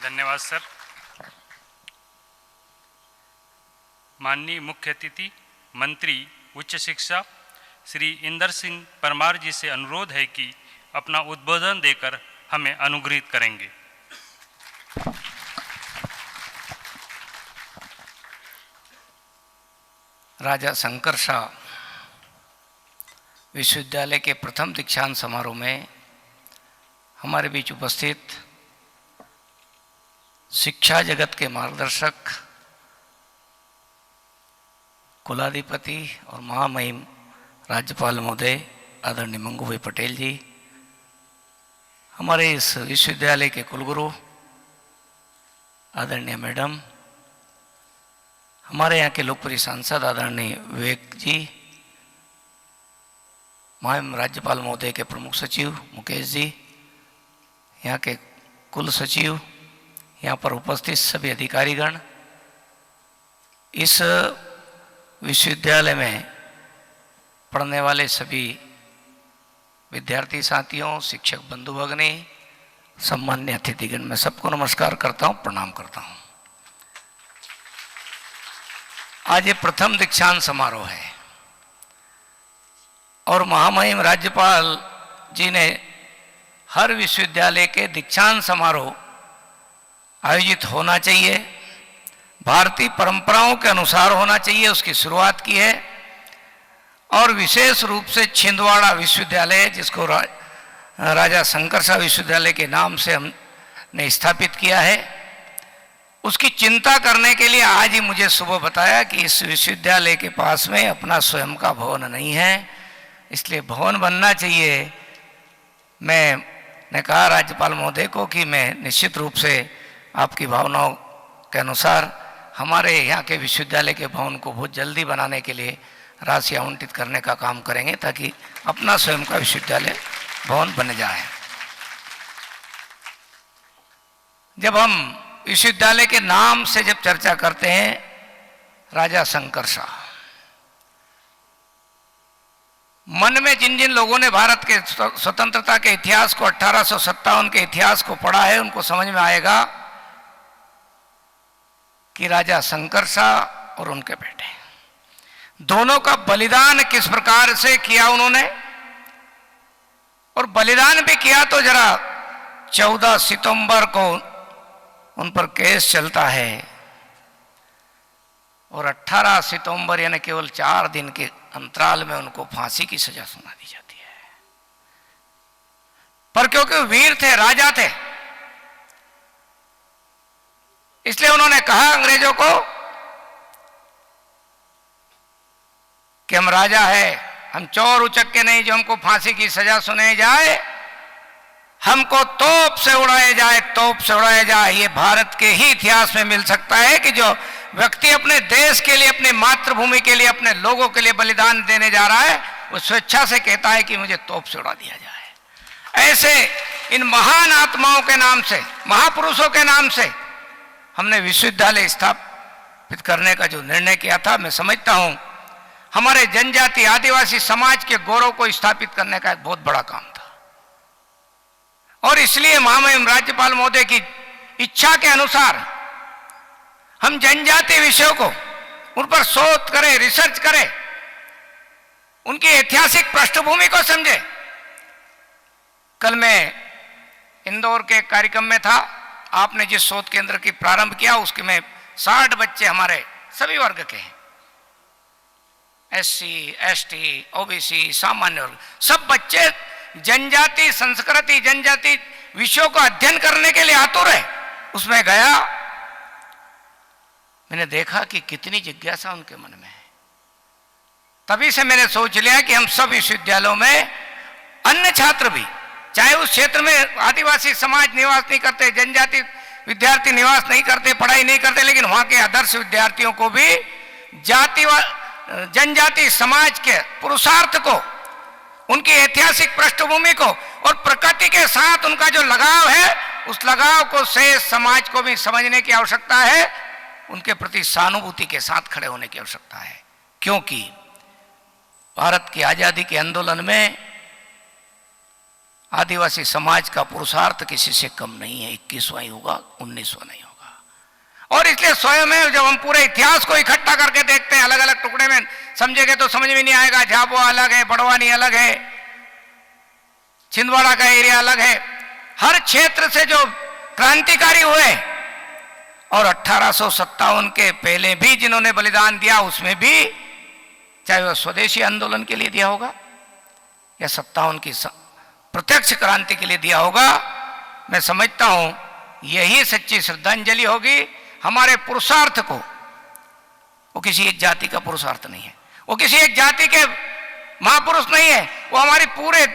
धन्यवाद सर। माननीय मुख्य अतिथि मंत्री उच्च शिक्षा श्री इंदर सिंह परमार जी से अनुरोध है कि अपना उद्बोधन देकर हमें अनुग्रहित करेंगे। राजा शंकर शाह विश्वविद्यालय के प्रथम दीक्षांत समारोह में हमारे बीच उपस्थित शिक्षा जगत के मार्गदर्शक, कुलाधिपति और महामहिम राज्यपाल महोदय आदरणीय मंगू भाई पटेल जी, हमारे इस विश्वविद्यालय के कुलगुरु आदरणीय मैडम, हमारे यहाँ के लोकप्रिय सांसद आदरणीय विवेक जी, महामहिम राज्यपाल महोदय के प्रमुख सचिव मुकेश जी, यहाँ के कुल सचिव, यहाँ पर उपस्थित सभी अधिकारीगण, इस विश्वविद्यालय में पढ़ने वाले सभी विद्यार्थी साथियों, शिक्षक बंधु भगिनी, सम्मान्य अतिथिगण, मैं सबको नमस्कार करता हूँ, प्रणाम करता हूँ। आज ये प्रथम दीक्षांत समारोह है और महामहिम राज्यपाल जी ने हर विश्वविद्यालय के दीक्षांत समारोह आयोजित होना चाहिए, भारतीय परंपराओं के अनुसार होना चाहिए, उसकी शुरुआत की है। और विशेष रूप से छिंदवाड़ा विश्वविद्यालय, जिसको राजा शंकर शाह विश्वविद्यालय के नाम से हमने स्थापित किया है, उसकी चिंता करने के लिए आज ही मुझे सुबह बताया कि इस विश्वविद्यालय के पास में अपना स्वयं का भवन नहीं है, इसलिए भवन बनना चाहिए। मैंने कहा राज्यपाल महोदय को कि मैं निश्चित रूप से आपकी भावनाओं के अनुसार हमारे यहाँ के विश्वविद्यालय के भवन को बहुत जल्दी बनाने के लिए राशि आवंटित करने का काम करेंगे ताकि अपना स्वयं का विश्वविद्यालय भवन बन जाए। जब हम विश्वविद्यालय के नाम से जब चर्चा करते हैं, राजा शंकर शाह, मन में जिन जिन लोगों ने भारत के स्वतंत्रता के इतिहास को 1857 के इतिहास को पढ़ा है, उनको समझ में आएगा कि राजा शंकर शाह और उनके बेटे दोनों का बलिदान किस प्रकार से किया उन्होंने, और बलिदान भी किया तो जरा 14 सितंबर को उन पर केस चलता है और 18 सितंबर यानी केवल 4 दिन के अंतराल में उनको फांसी की सजा सुना दी जाती है। पर क्योंकि वीर थे, राजा थे, इसलिए उन्होंने कहा अंग्रेजों को कि हम राजा है, हम चोर उचक्के नहीं जो हमको फांसी की सजा सुनाई जाए, हमको तोप से उड़ाया जाए, तोप से उड़ाया जाए। ये भारत के ही इतिहास में मिल सकता है कि जो व्यक्ति अपने देश के लिए, अपनी मातृभूमि के लिए, अपने लोगों के लिए बलिदान देने जा रहा है, वो स्वेच्छा से कहता है कि मुझे तोप से उड़ा दिया जाए। ऐसे इन महान आत्माओं के नाम से, महापुरुषों के नाम से हमने विश्वविद्यालय स्थापित करने का जो निर्णय किया था, मैं समझता हूं हमारे जनजाति आदिवासी समाज के गौरव को स्थापित करने का एक बहुत बड़ा काम था। और इसलिए महामहिम राज्यपाल महोदय की इच्छा के अनुसार हम जनजातीय विषयों को उन पर शोध करें, रिसर्च करें, उनकी ऐतिहासिक पृष्ठभूमि को समझे। कल मैं इंदौर के कार्यक्रम में था, आपने जिस शोध केंद्र की प्रारंभ किया उसके में 60 बच्चे हमारे सभी वर्ग के हैं, SC, ST, OBC, सामान्य वर्ग, सब बच्चे जनजाति संस्कृति, जनजाति विषयों को अध्ययन करने के लिए आतुर है। उसमें गया, मैंने देखा कि कितनी जिज्ञासा उनके मन में है। तभी से मैंने सोच लिया कि हम सब विश्वविद्यालयों में अन्य छात्र भी, चाहे उस क्षेत्र में आदिवासी समाज निवास नहीं करते, जनजाति विद्यार्थी निवास नहीं करते, पढ़ाई नहीं करते, लेकिन वहां के आदर्श विद्यार्थियों को भी जनजाति समाज के पुरुषार्थ को, उनकी ऐतिहासिक पृष्ठभूमि को और प्रकृति के साथ उनका जो लगाव है, उस लगाव को शेष समाज को भी समझने की आवश्यकता है, उनके प्रति सहानुभूति के साथ खड़े होने की आवश्यकता है। क्योंकि भारत की आजादी के आंदोलन में आदिवासी समाज का पुरुषार्थ किसी से कम नहीं है। 21वां ही होगा, 19वां नहीं होगा। और इसलिए स्वयं में जब हम पूरे इतिहास को इकट्ठा करके देखते हैं, अलग अलग टुकड़े में समझेंगे तो समझ में नहीं आएगा। झाबुआ अलग है, बड़वानी अलग है, छिंदवाड़ा का एरिया अलग है। हर क्षेत्र से जो क्रांतिकारी हुए और 1857 के पहले भी जिन्होंने बलिदान दिया, उसमें भी चाहे वह स्वदेशी आंदोलन के लिए दिया होगा या 57 की प्रत्यक्ष क्रांति के लिए दिया होगा, मैं समझता हूं यही सच्ची श्रद्धांजलि होगी हमारे पुरुषार्थ को। वो किसी एक जाति का पुरुषार्थ नहीं है, वो किसी एक जाति के महापुरुष नहीं है, वो हमारी पूरे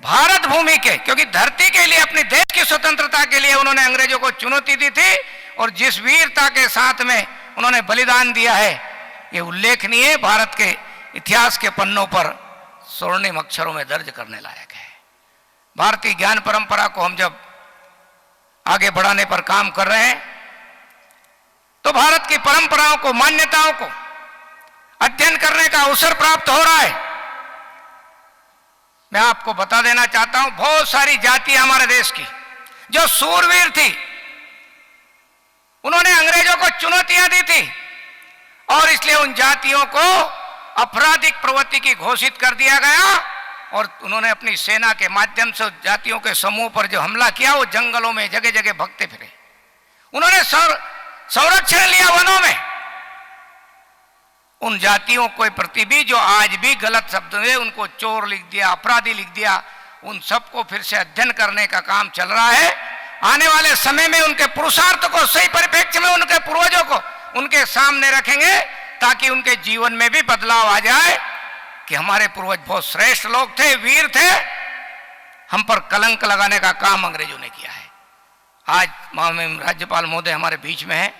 भारत भूमि के, क्योंकि धरती के लिए, अपने देश की स्वतंत्रता के लिए उन्होंने अंग्रेजों को चुनौती दी थी और जिस वीरता के साथ में उन्होंने बलिदान दिया है, ये उल्लेखनीय भारत के इतिहास के पन्नों पर स्वर्णिम अक्षरों में दर्ज करने लायक है। भारतीय ज्ञान परंपरा को हम जब आगे बढ़ाने पर काम कर रहे हैं तो भारत की परंपराओं को, मान्यताओं को अध्ययन करने का अवसर प्राप्त हो रहा है। मैं आपको बता देना चाहता हूं, बहुत सारी जातियां हमारे देश की जो सूरवीर थी, उन्होंने अंग्रेजों को चुनौतियां दी थी और इसलिए उन जातियों को आपराधिक प्रवृत्ति की घोषित कर दिया गया और उन्होंने अपनी सेना के माध्यम से जातियों के समूह पर जो हमला किया, वो जंगलों में जगह जगह भगते फिरे। उन्होंने संरक्षण लिया वनों में। उन जातियों के प्रति भी जो आज भी गलत शब्द है, उनको चोर लिख दिया, अपराधी लिख दिया, उन सबको फिर से अध्ययन करने का काम चल रहा है। आने वाले समय में उनके पुरुषार्थ को सही परिप्रेक्ष्य में उनके पूर्वजों को उनके सामने रखेंगे ताकि उनके जीवन में भी बदलाव आ जाए कि हमारे पूर्वज बहुत श्रेष्ठ लोग थे, वीर थे। हम पर कलंक लगाने का काम अंग्रेजों ने किया है। आज महामहिम राज्यपाल महोदय हमारे बीच में है।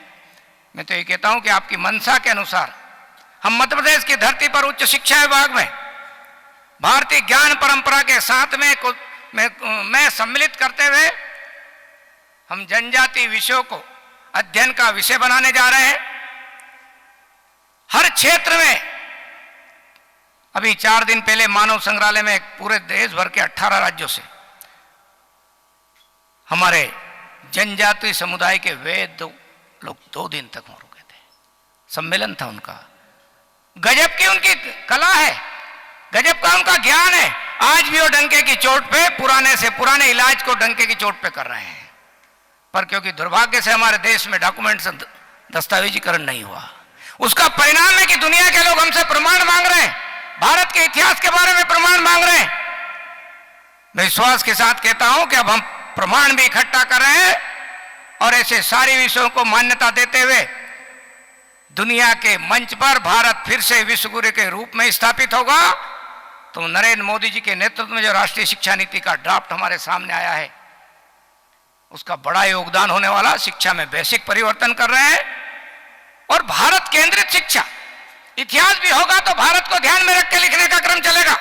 मैं तो ये कहता हूं कि आपकी मंशा के अनुसार हम मध्य प्रदेश की धरती पर उच्च शिक्षा विभाग में भारतीय ज्ञान परंपरा के साथ में सम्मिलित करते हुए हम जनजाति विषयों को अध्ययन का विषय बनाने जा रहे हैं। हर क्षेत्र में, अभी 4 दिन पहले मानव संग्रहालय में पूरे देश भर के 18 राज्यों से हमारे जनजातीय समुदाय के वैद्य लोग 2 दिन तक वहां रुके थे। सम्मेलन था उनका। गजब की उनकी कला है, गजब का उनका ज्ञान है। आज भी वो डंके की चोट पे पुराने से पुराने इलाज को डंके की चोट पे कर रहे हैं, पर क्योंकि दुर्भाग्य से हमारे देश में डॉक्यूमेंट्स दस्तावेजीकरण नहीं हुआ, उसका परिणाम है कि दुनिया के लोग हमसे प्रमाण मांग रहे हैं, भारत के इतिहास के बारे में प्रमाण मांग रहे हैं। मैं विश्वास के साथ कहता हूं कि अब हम प्रमाण भी इकट्ठा कर रहे हैं और ऐसे सारे विषयों को मान्यता देते हुए दुनिया के मंच पर भारत फिर से विश्व गुरु के रूप में स्थापित होगा। तो नरेंद्र मोदी जी के नेतृत्व में जो राष्ट्रीय शिक्षा नीति का ड्राफ्ट हमारे सामने आया है, उसका बड़ा योगदान होने वाला। शिक्षा में बेसिक परिवर्तन कर रहे हैं और भारत केंद्रित शिक्षा, इतिहास भी होगा तो भारत को ध्यान में रख के लिखने का क्रम चलेगा।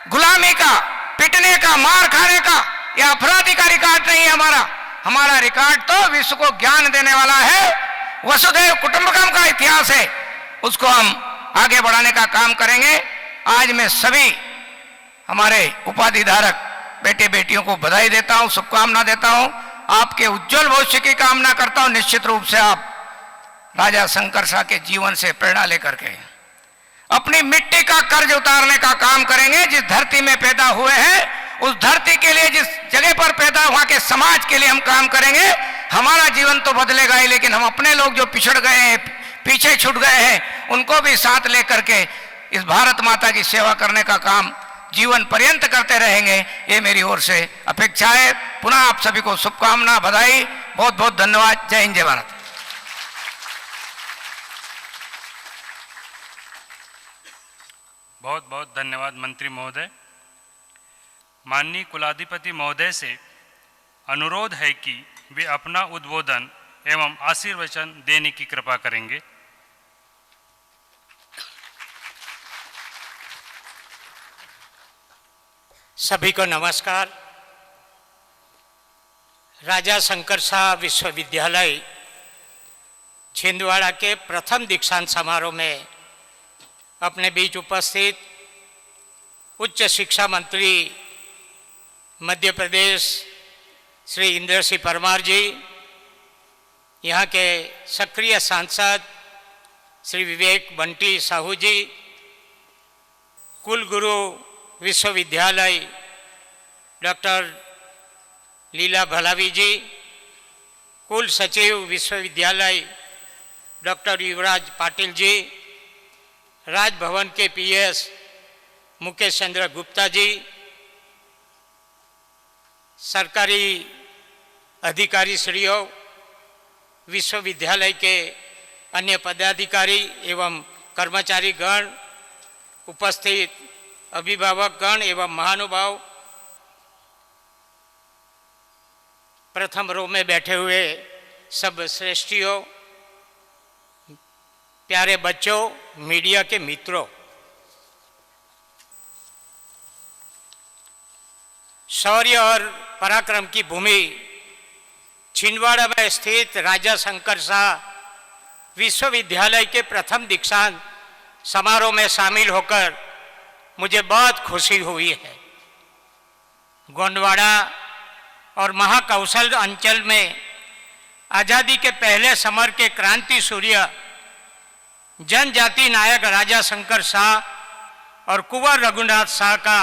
गुलामी का, पिटने का, मार खाने का या अपराधी का रिकॉर्ड नहीं है हमारा रिकॉर्ड तो विश्व को ज्ञान देने वाला है। वसुधैव कुटुंबकम का इतिहास है, उसको हम आगे बढ़ाने का काम करेंगे। आज मैं सभी हमारे उपाधि धारक बेटे बेटियों को बधाई देता हूं, शुभकामना देता हूं। आपके उज्जवल भविष्य की कामना करता हूं। निश्चित रूप से आप राजा शंकर शाह के जीवन से प्रेरणा लेकर के अपनी मिट्टी का कर्ज उतारने का काम करेंगे। जिस धरती में पैदा हुए हैं उस धरती के लिए, जिस जगह पर पैदा वहां के समाज के लिए हम काम करेंगे। हमारा जीवन तो बदलेगा ही, लेकिन हम अपने लोग जो पिछड़ गए हैं, पीछे छूट गए हैं, उनको भी साथ लेकर के इस भारत माता की सेवा करने का काम जीवन पर्यंत करते रहेंगे। ये मेरी ओर से अपेक्षा है। पुनः आप सभी को शुभकामना, बधाई, बहुत बहुत धन्यवाद। जय हिंद, जय भारत। बहुत बहुत धन्यवाद मंत्री महोदय। माननीय कुलाधिपति महोदय से अनुरोध है कि वे अपना उद्बोधन एवं आशीर्वचन देने की कृपा करेंगे। सभी को नमस्कार। राजा शंकर शाह विश्वविद्यालय छिंदवाड़ा के प्रथम दीक्षांत समारोह में अपने बीच उपस्थित उच्च शिक्षा मंत्री मध्य प्रदेश श्री इंद्र सिंह परमार जी, यहाँ के सक्रिय सांसद श्री विवेक बंटी साहू जी, कुलगुरु विश्वविद्यालय डॉक्टर लीला भलावी जी, कुल सचिव विश्वविद्यालय डॉक्टर युवराज पाटिल जी, राजभवन के पीएस मुकेश चंद्र गुप्ता जी, सरकारी अधिकारी श्रीयों, विश्वविद्यालय के अन्य पदाधिकारी एवं कर्मचारी गण, उपस्थित अभिभावक गण एवं महानुभाव, प्रथम रो में बैठे हुए सब श्रेष्ठियों, प्यारे बच्चों, मीडिया के मित्रों, शौर्य और पराक्रम की भूमि छिंदवाड़ा में स्थित राजा शंकर शाह विश्वविद्यालय के प्रथम दीक्षांत समारोह में शामिल होकर मुझे बहुत खुशी हुई है। गोंडवाड़ा और महाकौशल अंचल में आज़ादी के पहले समर के क्रांति सूर्य जनजाति नायक राजा शंकर शाह और कुंवर रघुनाथ शाह का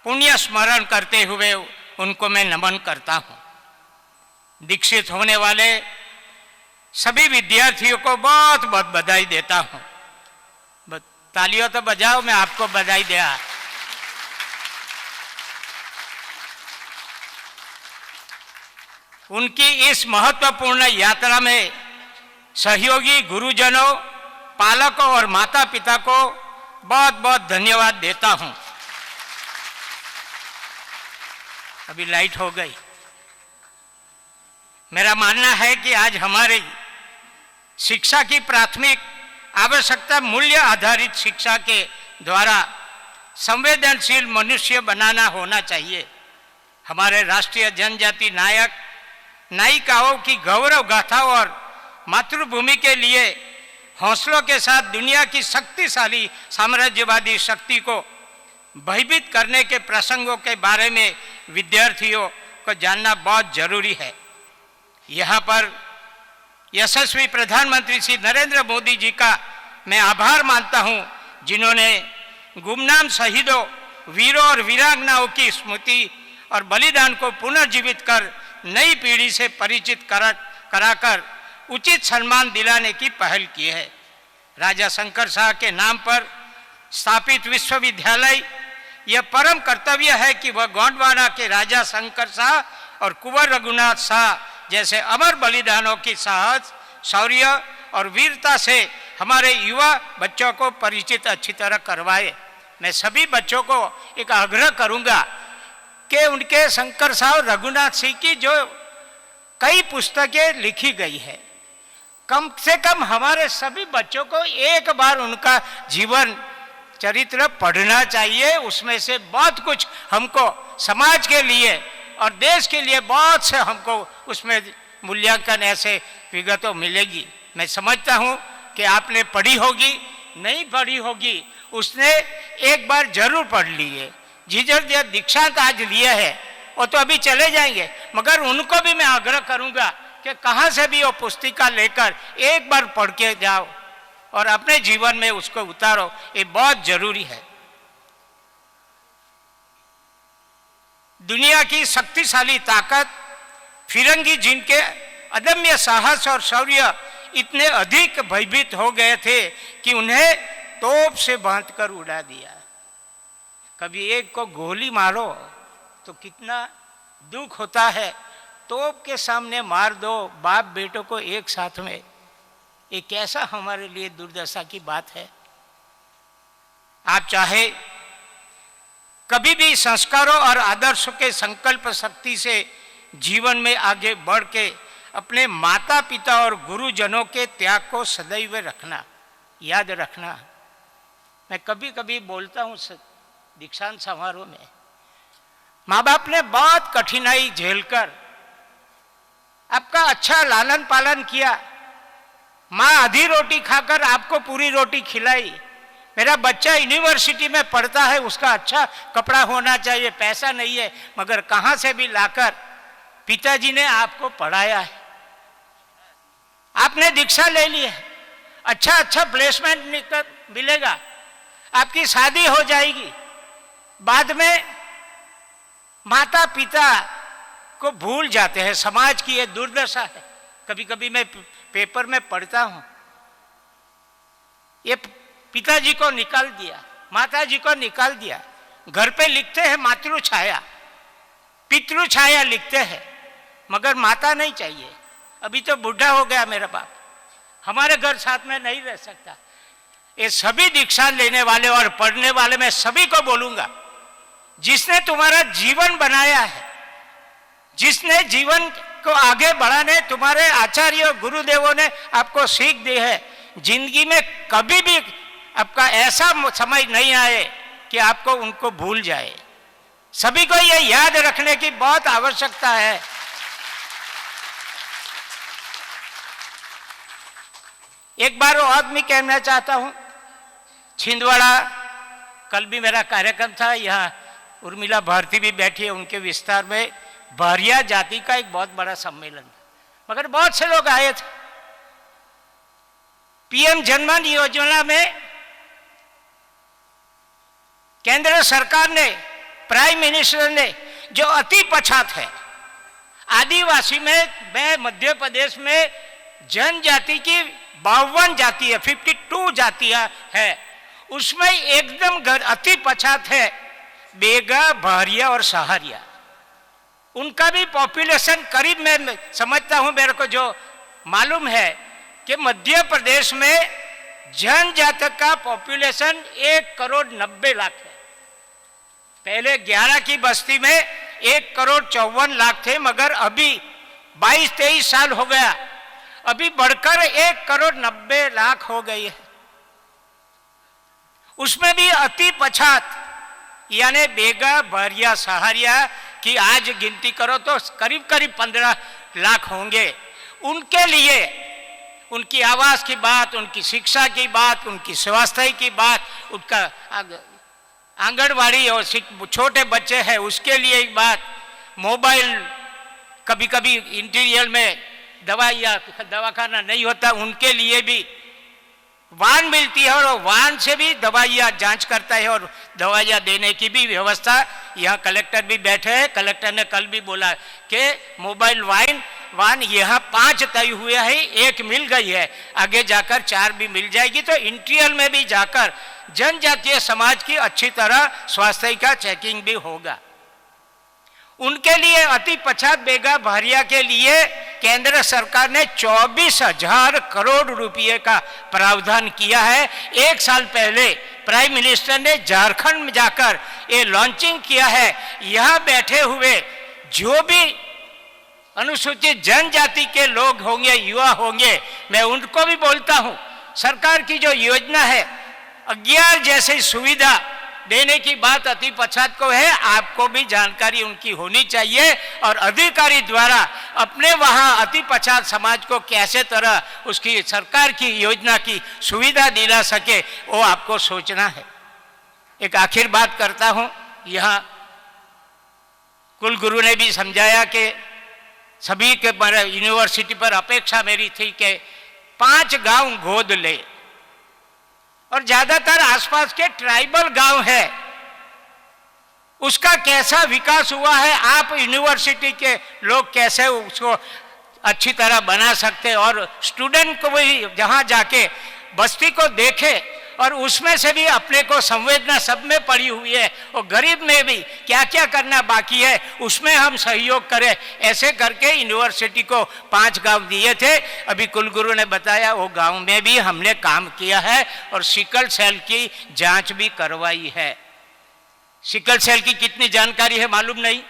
पुण्य स्मरण करते हुए उनको मैं नमन करता हूँ। दीक्षित होने वाले सभी विद्यार्थियों को बहुत बहुत बधाई देता हूँ। तालियों तो बजाओ, मैं आपको बधाई दिया। उनकी इस महत्वपूर्ण यात्रा में सहयोगी गुरुजनों, पालकों और माता पिता को बहुत बहुत धन्यवाद देता हूं। अभी लाइट हो गई। मेरा मानना है कि आज हमारी शिक्षा की प्राथमिक आवश्यकता मूल्य आधारित शिक्षा के द्वारा संवेदनशील मनुष्य बनाना होना चाहिए। हमारे राष्ट्रीय जनजाति नायक नायिकाओं की गौरव गाथाओं और मातृभूमि के लिए हौसलों के साथ दुनिया की शक्तिशाली साम्राज्यवादी शक्ति को भयभीत करने के प्रसंगों के बारे में विद्यार्थियों को जानना बहुत जरूरी है। यहाँ पर यशस्वी प्रधानमंत्री श्री नरेंद्र मोदी जी का मैं आभार मानता हूँ, जिन्होंने गुमनाम शहीदों, वीरों और वीरांगनाओं की स्मृति और बलिदान को पुनर्जीवित कर नई पीढ़ी से परिचित कराकर उचित सम्मान दिलाने की पहल की है। राजा शंकर शाह के नाम पर स्थापित विश्वविद्यालय यह परम कर्तव्य है कि वह गोंडवाना के राजा शंकर शाह और कुंवर रघुनाथ शाह जैसे अमर बलिदानों की साहस, शौर्य और वीरता से हमारे युवा बच्चों को परिचित अच्छी तरह करवाए। मैं सभी बच्चों को एक आग्रह करूंगा कि उनके शंकर शाह और रघुनाथ सिंह की जो कई पुस्तकें लिखी गई है, कम से कम हमारे सभी बच्चों को एक बार उनका जीवन चरित्र पढ़ना चाहिए। उसमें से बहुत कुछ हमको समाज के लिए और देश के लिए बहुत से हमको उसमें मूल्यांकन ऐसे विगतों मिलेगी। मैं समझता हूँ कि आपने पढ़ी होगी, नहीं पढ़ी होगी, उसने एक बार जरूर पढ़ ली है। जिधर जो दीक्षांत आज लिए है वो तो अभी चले जाएंगे, मगर उनको भी मैं आग्रह करूंगा कि कहाँ से भी वो पुस्तिका लेकर एक बार पढ़ के जाओ और अपने जीवन में उसको उतारो, ये बहुत जरूरी है। दुनिया की शक्तिशाली ताकत फिरंगी जिनके अदम्य साहस और शौर्य इतने अधिक भयभीत हो गए थे कि उन्हें तोप से बांधकर उड़ा दिया। कभी एक को गोली मारो तो कितना दुख होता है, तोप के सामने मार दो बाप बेटों को एक साथ में, ये कैसा हमारे लिए दुर्दशा की बात है। आप चाहे कभी भी संस्कारों और आदर्शों के संकल्प शक्ति से जीवन में आगे बढ़ के अपने माता पिता और गुरुजनों के त्याग को सदैव रखना, याद रखना। मैं कभी कभी बोलता हूँ दीक्षांत समारोह में, माँ बाप ने बहुत कठिनाई झेलकर आपका अच्छा लालन पालन किया, माँ आधी रोटी खाकर आपको पूरी रोटी खिलाई। मेरा बच्चा यूनिवर्सिटी में पढ़ता है, उसका अच्छा कपड़ा होना चाहिए, पैसा नहीं है, मगर कहाँ से भी लाकर पिताजी ने आपको पढ़ाया है। आपने दीक्षा ले ली है, अच्छा प्लेसमेंट मिलेगा, आपकी शादी हो जाएगी, बाद में माता पिता को भूल जाते हैं। समाज की ये दुर्दशा है। कभी कभी मैं पेपर में पढ़ता हूं, ये पिताजी को निकाल दिया, माताजी को निकाल दिया, घर पे लिखते हैं मातृ छाया, पितृ छाया लिखते हैं, मगर माता नहीं चाहिए। अभी तो बूढ़ा हो गया मेरा बाप, हमारे घर साथ में नहीं रह सकता। ये सभी दीक्षा लेने वाले और पढ़ने वाले मैं सभी को बोलूंगा, जिसने तुम्हारा जीवन बनाया है, जिसने जीवन को आगे बढ़ाने तुम्हारे आचार्य गुरुदेवों ने आपको सीख दी है, जिंदगी में कभी भी आपका ऐसा समय नहीं आए कि आपको उनको भूल जाए। सभी को ये याद रखने की बहुत आवश्यकता है। एक बार और भी कहना चाहता हूं, छिंदवाड़ा कल भी मेरा कार्यक्रम था, यहाँ उर्मिला भारती भी बैठी है, उनके विस्तार में भारिया जाति का एक बहुत बड़ा सम्मेलन, मगर बहुत से लोग आए थे। पीएम जनधन योजना में केंद्र सरकार ने, प्राइम मिनिस्टर ने, जो अति पछात है आदिवासी में मध्य प्रदेश में जनजाति की 52 जाति है, 52 जातियां है, उसमें एकदम अति पछात है बेगा, भारिया और सहारिया। उनका भी पॉपुलेशन करीब, मैं समझता हूं, मेरे को जो मालूम है कि मध्य प्रदेश में जनजाति का पॉपुलेशन 1,90,00,000 है। पहले 11 की बस्ती में 1,54,00,000 थे, मगर अभी 22-23 साल हो गया, अभी बढ़कर 1,90,00,000 हो गई है। उसमें भी अति पछात यानी बेगा, भारिया, सहारिया की आज गिनती करो तो करीब 15 लाख होंगे। उनके लिए उनकी आवास की बात, उनकी शिक्षा की बात, उनकी स्वास्थ्य की बात, उनका आंगनवाड़ी और छोटे बच्चे हैं उसके लिए एक बात, मोबाइल, कभी कभी इंटीरियर में दवाखाना नहीं होता, उनके लिए भी वाहन मिलती है और वाहन से भी दवाइयाँ जांच करता है और दवाइयाँ देने की भी व्यवस्था। यहाँ कलेक्टर भी बैठे हैं, कलेक्टर ने कल भी बोला कि मोबाइल वाहन यहाँ 5 तय हुए हैं, 1 मिल गई है, आगे जाकर 4 भी मिल जाएगी। तो इंटीरियर में भी जाकर जनजातीय समाज की अच्छी तरह स्वास्थ्य का चेकिंग भी होगा। उनके लिए अति पछात बेगा, भारिया के लिए केंद्र सरकार ने 24,000 करोड़ रुपए का प्रावधान किया है। 1 साल पहले प्राइम मिनिस्टर ने झारखंड में जाकर ये लॉन्चिंग किया है। यहाँ बैठे हुए जो भी अनुसूचित जनजाति के लोग होंगे, युवा होंगे, मैं उनको भी बोलता हूँ, सरकार की जो योजना है 11 जैसी सुविधा देने की बात अति पछात को है, आपको भी जानकारी उनकी होनी चाहिए और अधिकारी द्वारा अपने वहां अति पछात समाज को कैसे तरह उसकी सरकार की योजना की सुविधा दिला सके वो आपको सोचना है। एक आखिर बात करता हूं, यहाँ कुलगुरु ने भी समझाया कि सभी के यूनिवर्सिटी पर अपेक्षा मेरी थी कि 5 गांव गोद ले, और ज्यादातर आसपास के ट्राइबल गांव है, उसका कैसा विकास हुआ है, आप यूनिवर्सिटी के लोग कैसे उसको अच्छी तरह बना सकते, और स्टूडेंट को भी जहां जाके बस्ती को देखे और उसमें से भी अपने को संवेदना सब में पड़ी हुई है, और गरीब में भी क्या क्या करना बाकी है उसमें हम सहयोग करें, ऐसे करके यूनिवर्सिटी को 5 गांव दिए थे। अभी कुलगुरु ने बताया वो गांव में भी हमने काम किया है और सिकल सेल की जांच भी करवाई है। सिकल सेल की कितनी जानकारी है मालूम नहीं,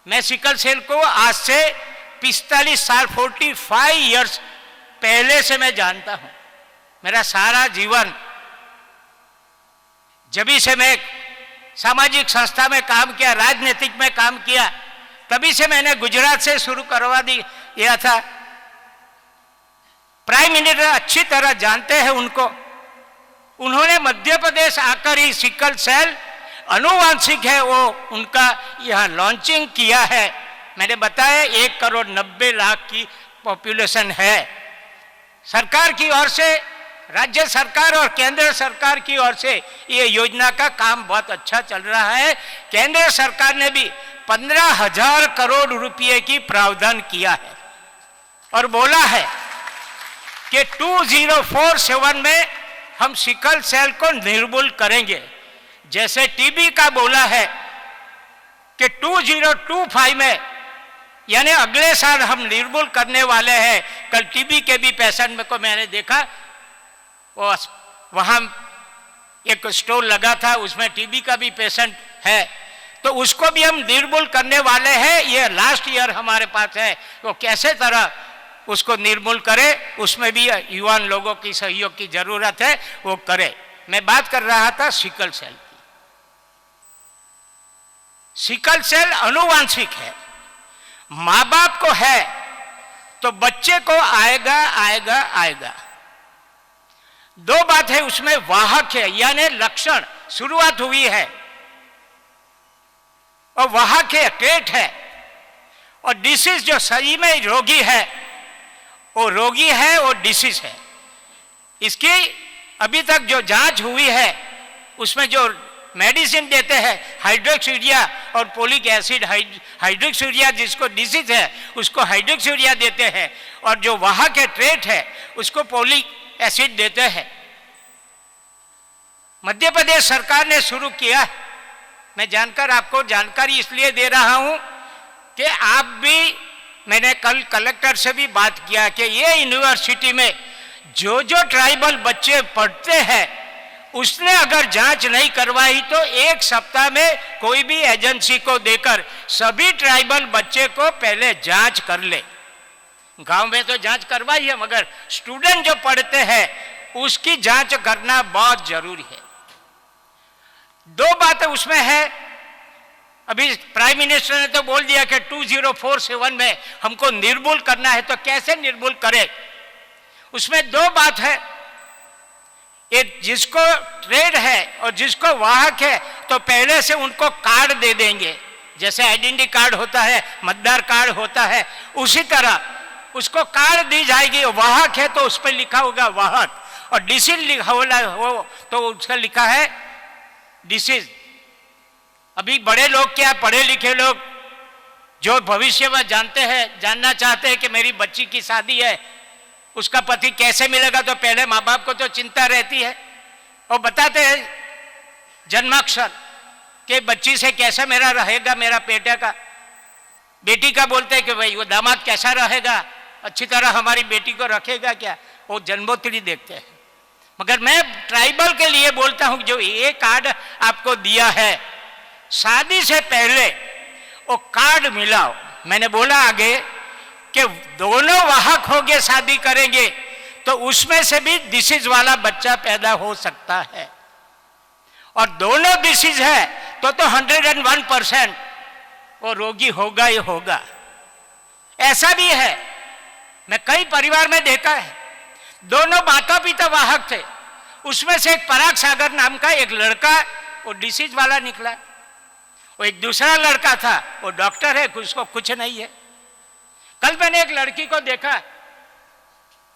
मैं सिकल सेल को आज से 45 साल 45 इयर्स पहले से मैं जानता हूं। मेरा सारा जीवन, जभी से मैं सामाजिक संस्था में काम किया, राजनीतिक में काम किया, तभी से मैंने गुजरात से शुरू करवा दिया था। प्राइम मिनिस्टर अच्छी तरह जानते हैं उनको, उन्होंने मध्य प्रदेश आकर ही सिकल सेल अनुवांशिक है वो उनका यहाँ लॉन्चिंग किया है। मैंने बताया 1,90,00,000 की पॉपुलेशन है। सरकार की ओर से, राज्य सरकार और केंद्र सरकार की ओर से ये योजना का काम बहुत अच्छा चल रहा है। केंद्र सरकार ने भी 15,000 करोड़ रुपए की प्रावधान किया है और बोला है कि 2047 में हम सिकल सेल को निर्मूल करेंगे। जैसे टीबी का बोला है कि 2025 में, यानी अगले साल हम निर्मूल करने वाले हैं। कल टीबी के भी पेशेंट को मैंने देखा, वहां एक स्टोर लगा था, उसमें टीबी का भी पेशेंट है, तो उसको भी हम निर्मूल करने वाले हैं। ये लास्ट ईयर हमारे पास है, तो कैसे तरह उसको निर्मूल करें, उसमें भी युवा लोगों की सहयोग की जरूरत है, वो करे। मैं बात कर रहा था सिकल सेल की। सिकल सेल अनुवांशिक है, माँ बाप को है तो बच्चे को आएगा आएगा आएगा। 2 बात है उसमें, वाहक है यानी लक्षण शुरुआत हुई है, और वाहक है ट्रेट है, और डिसीज जो शरीर में रोगी है वो रोगी है, वो डिसीज है। इसकी अभी तक जो जांच हुई है उसमें जो मेडिसिन देते हैं हाइड्रोक्सीरिया और पोलिक एसिड, हाइड्रोक्सीरिया जिसको डिसीज है उसको हाइड्रोक्सीरिया देते हैं, और जो वाहक है ट्रेट है उसको पोलिक एसिड देते हैं। मध्य प्रदेश सरकार ने शुरू किया। मैं जानकर आपको जानकारी इसलिए दे रहा हूं कि आप भी, मैंने कल कलेक्टर से भी बात किया कि ये यूनिवर्सिटी में जो जो ट्राइबल बच्चे पढ़ते हैं उसने अगर जांच नहीं करवाई तो 1 सप्ताह में कोई भी एजेंसी को देकर सभी ट्राइबल बच्चे को पहले जांच कर ले। गांव में तो जांच करवाई है, मगर स्टूडेंट जो पढ़ते हैं उसकी जांच करना बहुत जरूरी है। 2 बातें उसमें है। अभी प्राइम मिनिस्टर ने तो बोल दिया कि 2047 में हमको निर्मूल करना है, तो कैसे निर्मूल करें? उसमें 2 बात है। एक जिसको ट्रेड है और जिसको वाहक है तो पहले से उनको कार्ड दे देंगे, जैसे आइडेंटिटी कार्ड होता है, मतदार कार्ड होता है, उसी तरह उसको कार्ड दी जाएगी। वाहक है तो उस पर लिखा होगा वाहक, और डिसीज लिखा हो तो उसका लिखा है डिसीज। अभी बड़े लोग क्या, पढ़े लिखे लोग जो भविष्य में जानना चाहते हैं कि मेरी बच्ची की शादी है, उसका पति कैसे मिलेगा, तो पहले माँ बाप को तो चिंता रहती है, और बताते हैं जन्माक्षर कि बच्ची से कैसा मेरा रहेगा, मेरा बेटे का, बेटी का बोलते हैं कि भाई वो दामाद कैसा रहेगा, अच्छी तरह हमारी बेटी को रखेगा क्या, वो जन्मोत्तरी देखते हैं। मगर मैं ट्राइबल के लिए बोलता हूं, जो ये कार्ड आपको दिया है, शादी से पहले वो कार्ड मिलाओ। मैंने बोला आगे कि दोनों वाहक होंगे, शादी करेंगे तो उसमें से भी डिसीज वाला बच्चा पैदा हो सकता है, और दोनों डिसीज है तो 101% वो रोगी होगा ही होगा। ऐसा भी है, मैं कई परिवार में देखा है, दोनों माता पिता वाहक थे, उसमें से एक पराग सागर नाम का एक लड़का वो डिसीज वाला निकला, वो एक दूसरा लड़का था, वो डॉक्टर है, उसको कुछ नहीं है। कल मैंने एक लड़की को देखा,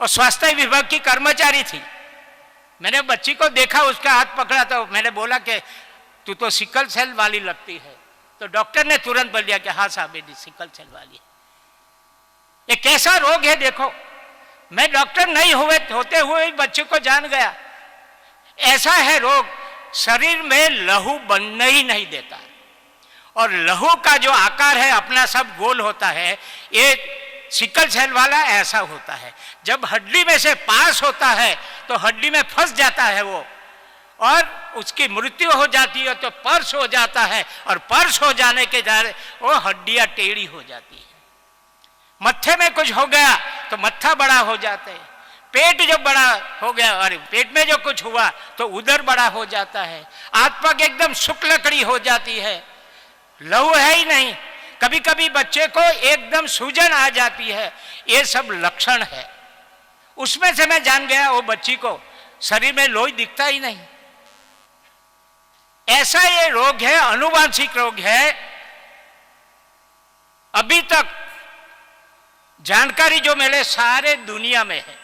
वो स्वास्थ्य विभाग की कर्मचारी थी। मैंने बच्ची को देखा, उसका हाथ पकड़ा तो मैंने बोला कि तू तो सिकल सेल वाली लगती है। तो डॉक्टर ने तुरंत बोल दिया कि हाँ साहब बेटी सिकल सेल वाली है। ये कैसा रोग है देखो, मैं डॉक्टर नहीं होते हुए बच्चे को जान गया। ऐसा है रोग, शरीर में लहू बनने ही नहीं देता, और लहू का जो आकार है अपना सब गोल होता है। ये सिकल सेल वाला ऐसा होता है, जब हड्डी में से पास होता है तो हड्डी में फंस जाता है वो, और उसकी मृत्यु हो जाती है तो पर्स हो जाता है, और पर्स हो जाने के द्वारा वो हड्डियां टेढ़ी हो जाती है। मत्थे में कुछ हो गया तो मत्था बड़ा हो जाता है, पेट जो बड़ा हो गया और पेट में जो कुछ हुआ तो उदर बड़ा हो जाता है, हाथ पग एकदम शुक्ल लकड़ी हो जाती है, लहू है ही नहीं। कभी कभी बच्चे को एकदम सूजन आ जाती है। ये सब लक्षण है। उसमें से मैं जान गया वो बच्ची को शरीर में लोही दिखता ही नहीं। ऐसा ये रोग है, अनुवांशिक रोग है। अभी तक जानकारी जो मिले सारे दुनिया में है,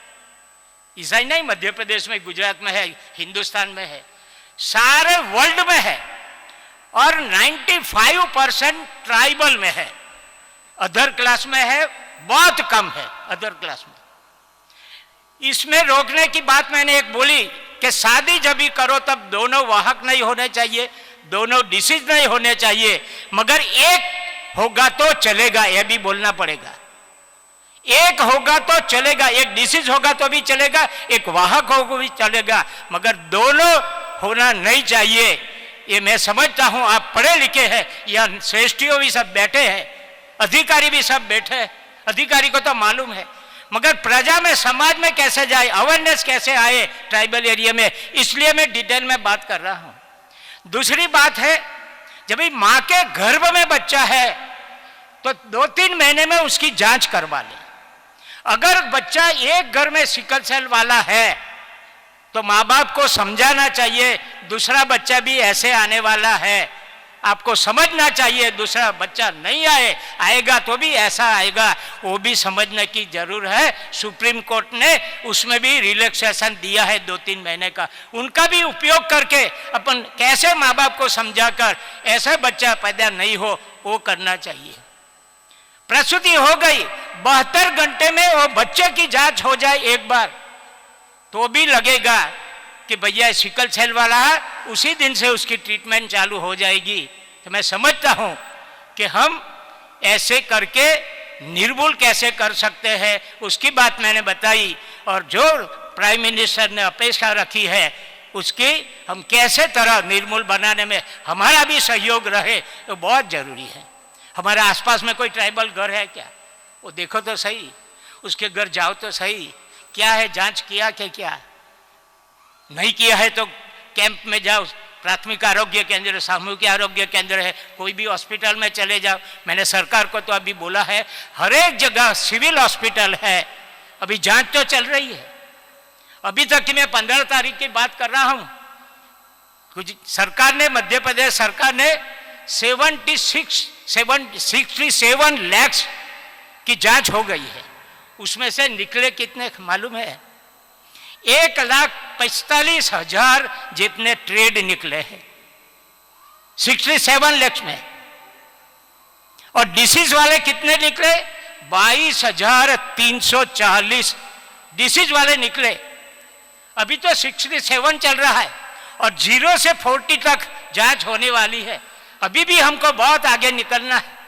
ऐसा ही नहीं मध्य प्रदेश में, गुजरात में है, हिंदुस्तान में है, सारे वर्ल्ड में है, और 95% ट्राइबल में है, अदर क्लास में है, बहुत कम है अदर क्लास में। इसमें रोकने की बात मैंने एक बोली कि शादी जब भी करो तब दोनों वाहक नहीं होने चाहिए, दोनों डिसीज नहीं होने चाहिए, मगर एक होगा तो चलेगा, यह भी बोलना पड़ेगा। एक होगा तो चलेगा, एक डिसीज होगा तो भी चलेगा, एक वाहक होगा भी चलेगा, मगर दोनों होना नहीं चाहिए। ये मैं समझता हूं, आप पढ़े लिखे हैं, यहाँ श्रेष्ठियों भी सब बैठे हैं, अधिकारी भी सब बैठे हैं, अधिकारी को तो मालूम है, मगर प्रजा में, समाज में कैसे जाए, अवेयरनेस कैसे आए ट्राइबल एरिया में, इसलिए मैं डिटेल में बात कर रहा हूं। दूसरी बात है, जब भी मां के गर्भ में बच्चा है तो 2-3 महीने में उसकी जांच करवा ले। अगर बच्चा एक घर में सिकल सेल वाला है तो माँ बाप को समझाना चाहिए दूसरा बच्चा भी ऐसे आने वाला है, आपको समझना चाहिए दूसरा बच्चा नहीं आएगा तो भी ऐसा आएगा, वो भी समझने की जरूरत है। सुप्रीम कोर्ट ने उसमें भी रिलैक्सेशन दिया है 2-3 महीने का, उनका भी उपयोग करके अपन कैसे माँ बाप को समझाकर ऐसा बच्चा पैदा नहीं हो वो करना चाहिए। प्रसूति हो गई, 72 घंटे में वो बच्चे की जांच हो जाए एक बार तो भी लगेगा कि भैया सिकल सेल वाला है, उसी दिन से उसकी ट्रीटमेंट चालू हो जाएगी। तो मैं समझता हूं कि हम ऐसे करके निर्मूल कैसे कर सकते हैं, उसकी बात मैंने बताई, और जो प्राइम मिनिस्टर ने अपेक्षा रखी है उसकी हम कैसे तरह निर्मूल बनाने में हमारा भी सहयोग रहे तो बहुत जरूरी है। हमारे आसपास में कोई ट्राइबल घर है क्या, वो देखो तो सही, उसके घर जाओ तो सही, क्या है जांच किया क्या नहीं किया है तो कैंप में जाओ, प्राथमिक आरोग्य केंद्र, सामूहिक आरोग्य केंद्र है, कोई भी हॉस्पिटल में चले जाओ। मैंने सरकार को तो अभी बोला है हर एक जगह सिविल हॉस्पिटल है, अभी जांच तो चल रही है। अभी तक कि मैं 15 तारीख की बात कर रहा हूं, कुछ सरकार ने, मध्य प्रदेश सरकार ने 67 लाख की जांच हो गई है। उसमें से निकले कितने मालूम है? 1,45,000 जितने ट्रेड निकले हैं 67 लाख में, और डिसीज वाले कितने निकले? 22,340 डिसीज वाले निकले। अभी तो 67 चल रहा है और 0 से 40 तक जांच होने वाली है। अभी भी हमको बहुत आगे निकलना है,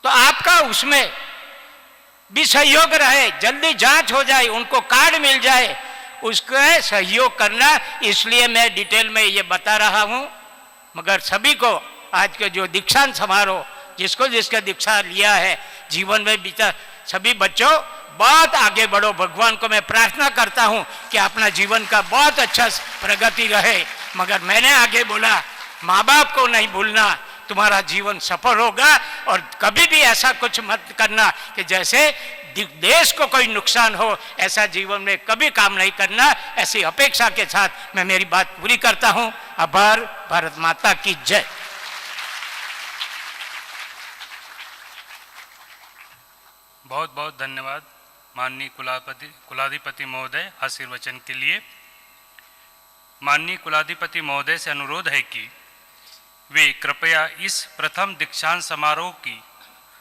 तो आपका उसमें भी सहयोग रहे, जल्दी जांच हो जाए, उनको कार्ड मिल जाए, उसका सहयोग करना। इसलिए मैं डिटेल में ये बता रहा हूं। मगर सभी को आज के जो दीक्षांत समारोह, जिसको जिसका दीक्षा लिया है, जीवन में बीता सभी बच्चों बहुत आगे बढ़ो। भगवान को मैं प्रार्थना करता हूं कि अपना जीवन का बहुत अच्छा प्रगति रहे। मगर मैंने आगे बोला, माँ बाप को नहीं भूलना, तुम्हारा जीवन सफल होगा। और कभी भी ऐसा कुछ मत करना कि जैसे देश को कोई नुकसान हो, ऐसा जीवन में कभी काम नहीं करना। ऐसी अपेक्षा के साथ मैं मेरी बात पूरी करता हूं। आभार। भारत माता की जय। बहुत बहुत धन्यवाद माननीय कुलाधिपति महोदय आशीर्वचन के लिए। माननीय कुलाधिपति महोदय से अनुरोध है कि वे कृपया इस प्रथम दीक्षांत समारोह की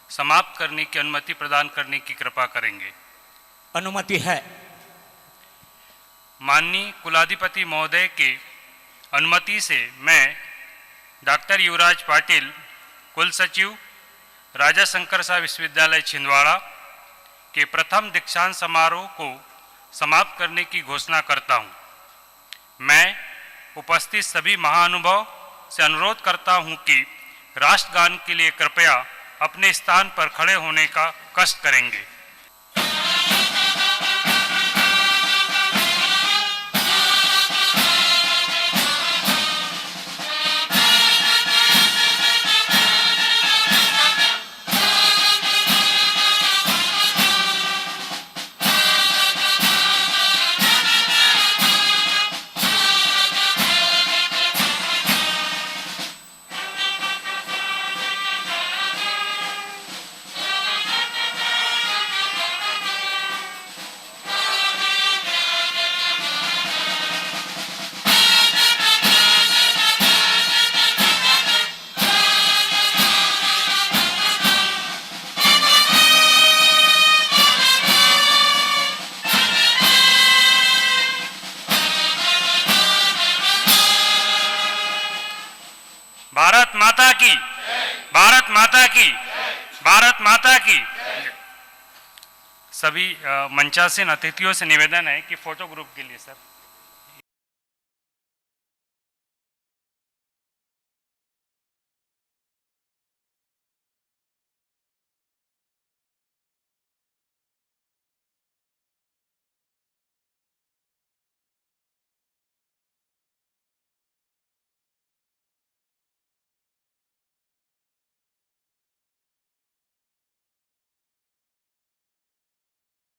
समाप्त करने की अनुमति प्रदान करने की कृपा करेंगे। अनुमति है। माननीय कुलाधिपति महोदय के अनुमति से मैं डॉक्टर युवराज पाटिल, कुल सचिव राजा शंकर शाह विश्वविद्यालय छिंदवाड़ा के प्रथम दीक्षांत समारोह को समाप्त करने की घोषणा करता हूं। मैं उपस्थित सभी महानुभाव से अनुरोध करता हूं कि राष्ट्रगान के लिए कृपया अपने स्थान पर खड़े होने का कष्ट करेंगे। भारत माता की, भारत माता की, भारत माता की। सभी मंचासीन अतिथियों से निवेदन है कि फोटो ग्रुप के लिए सर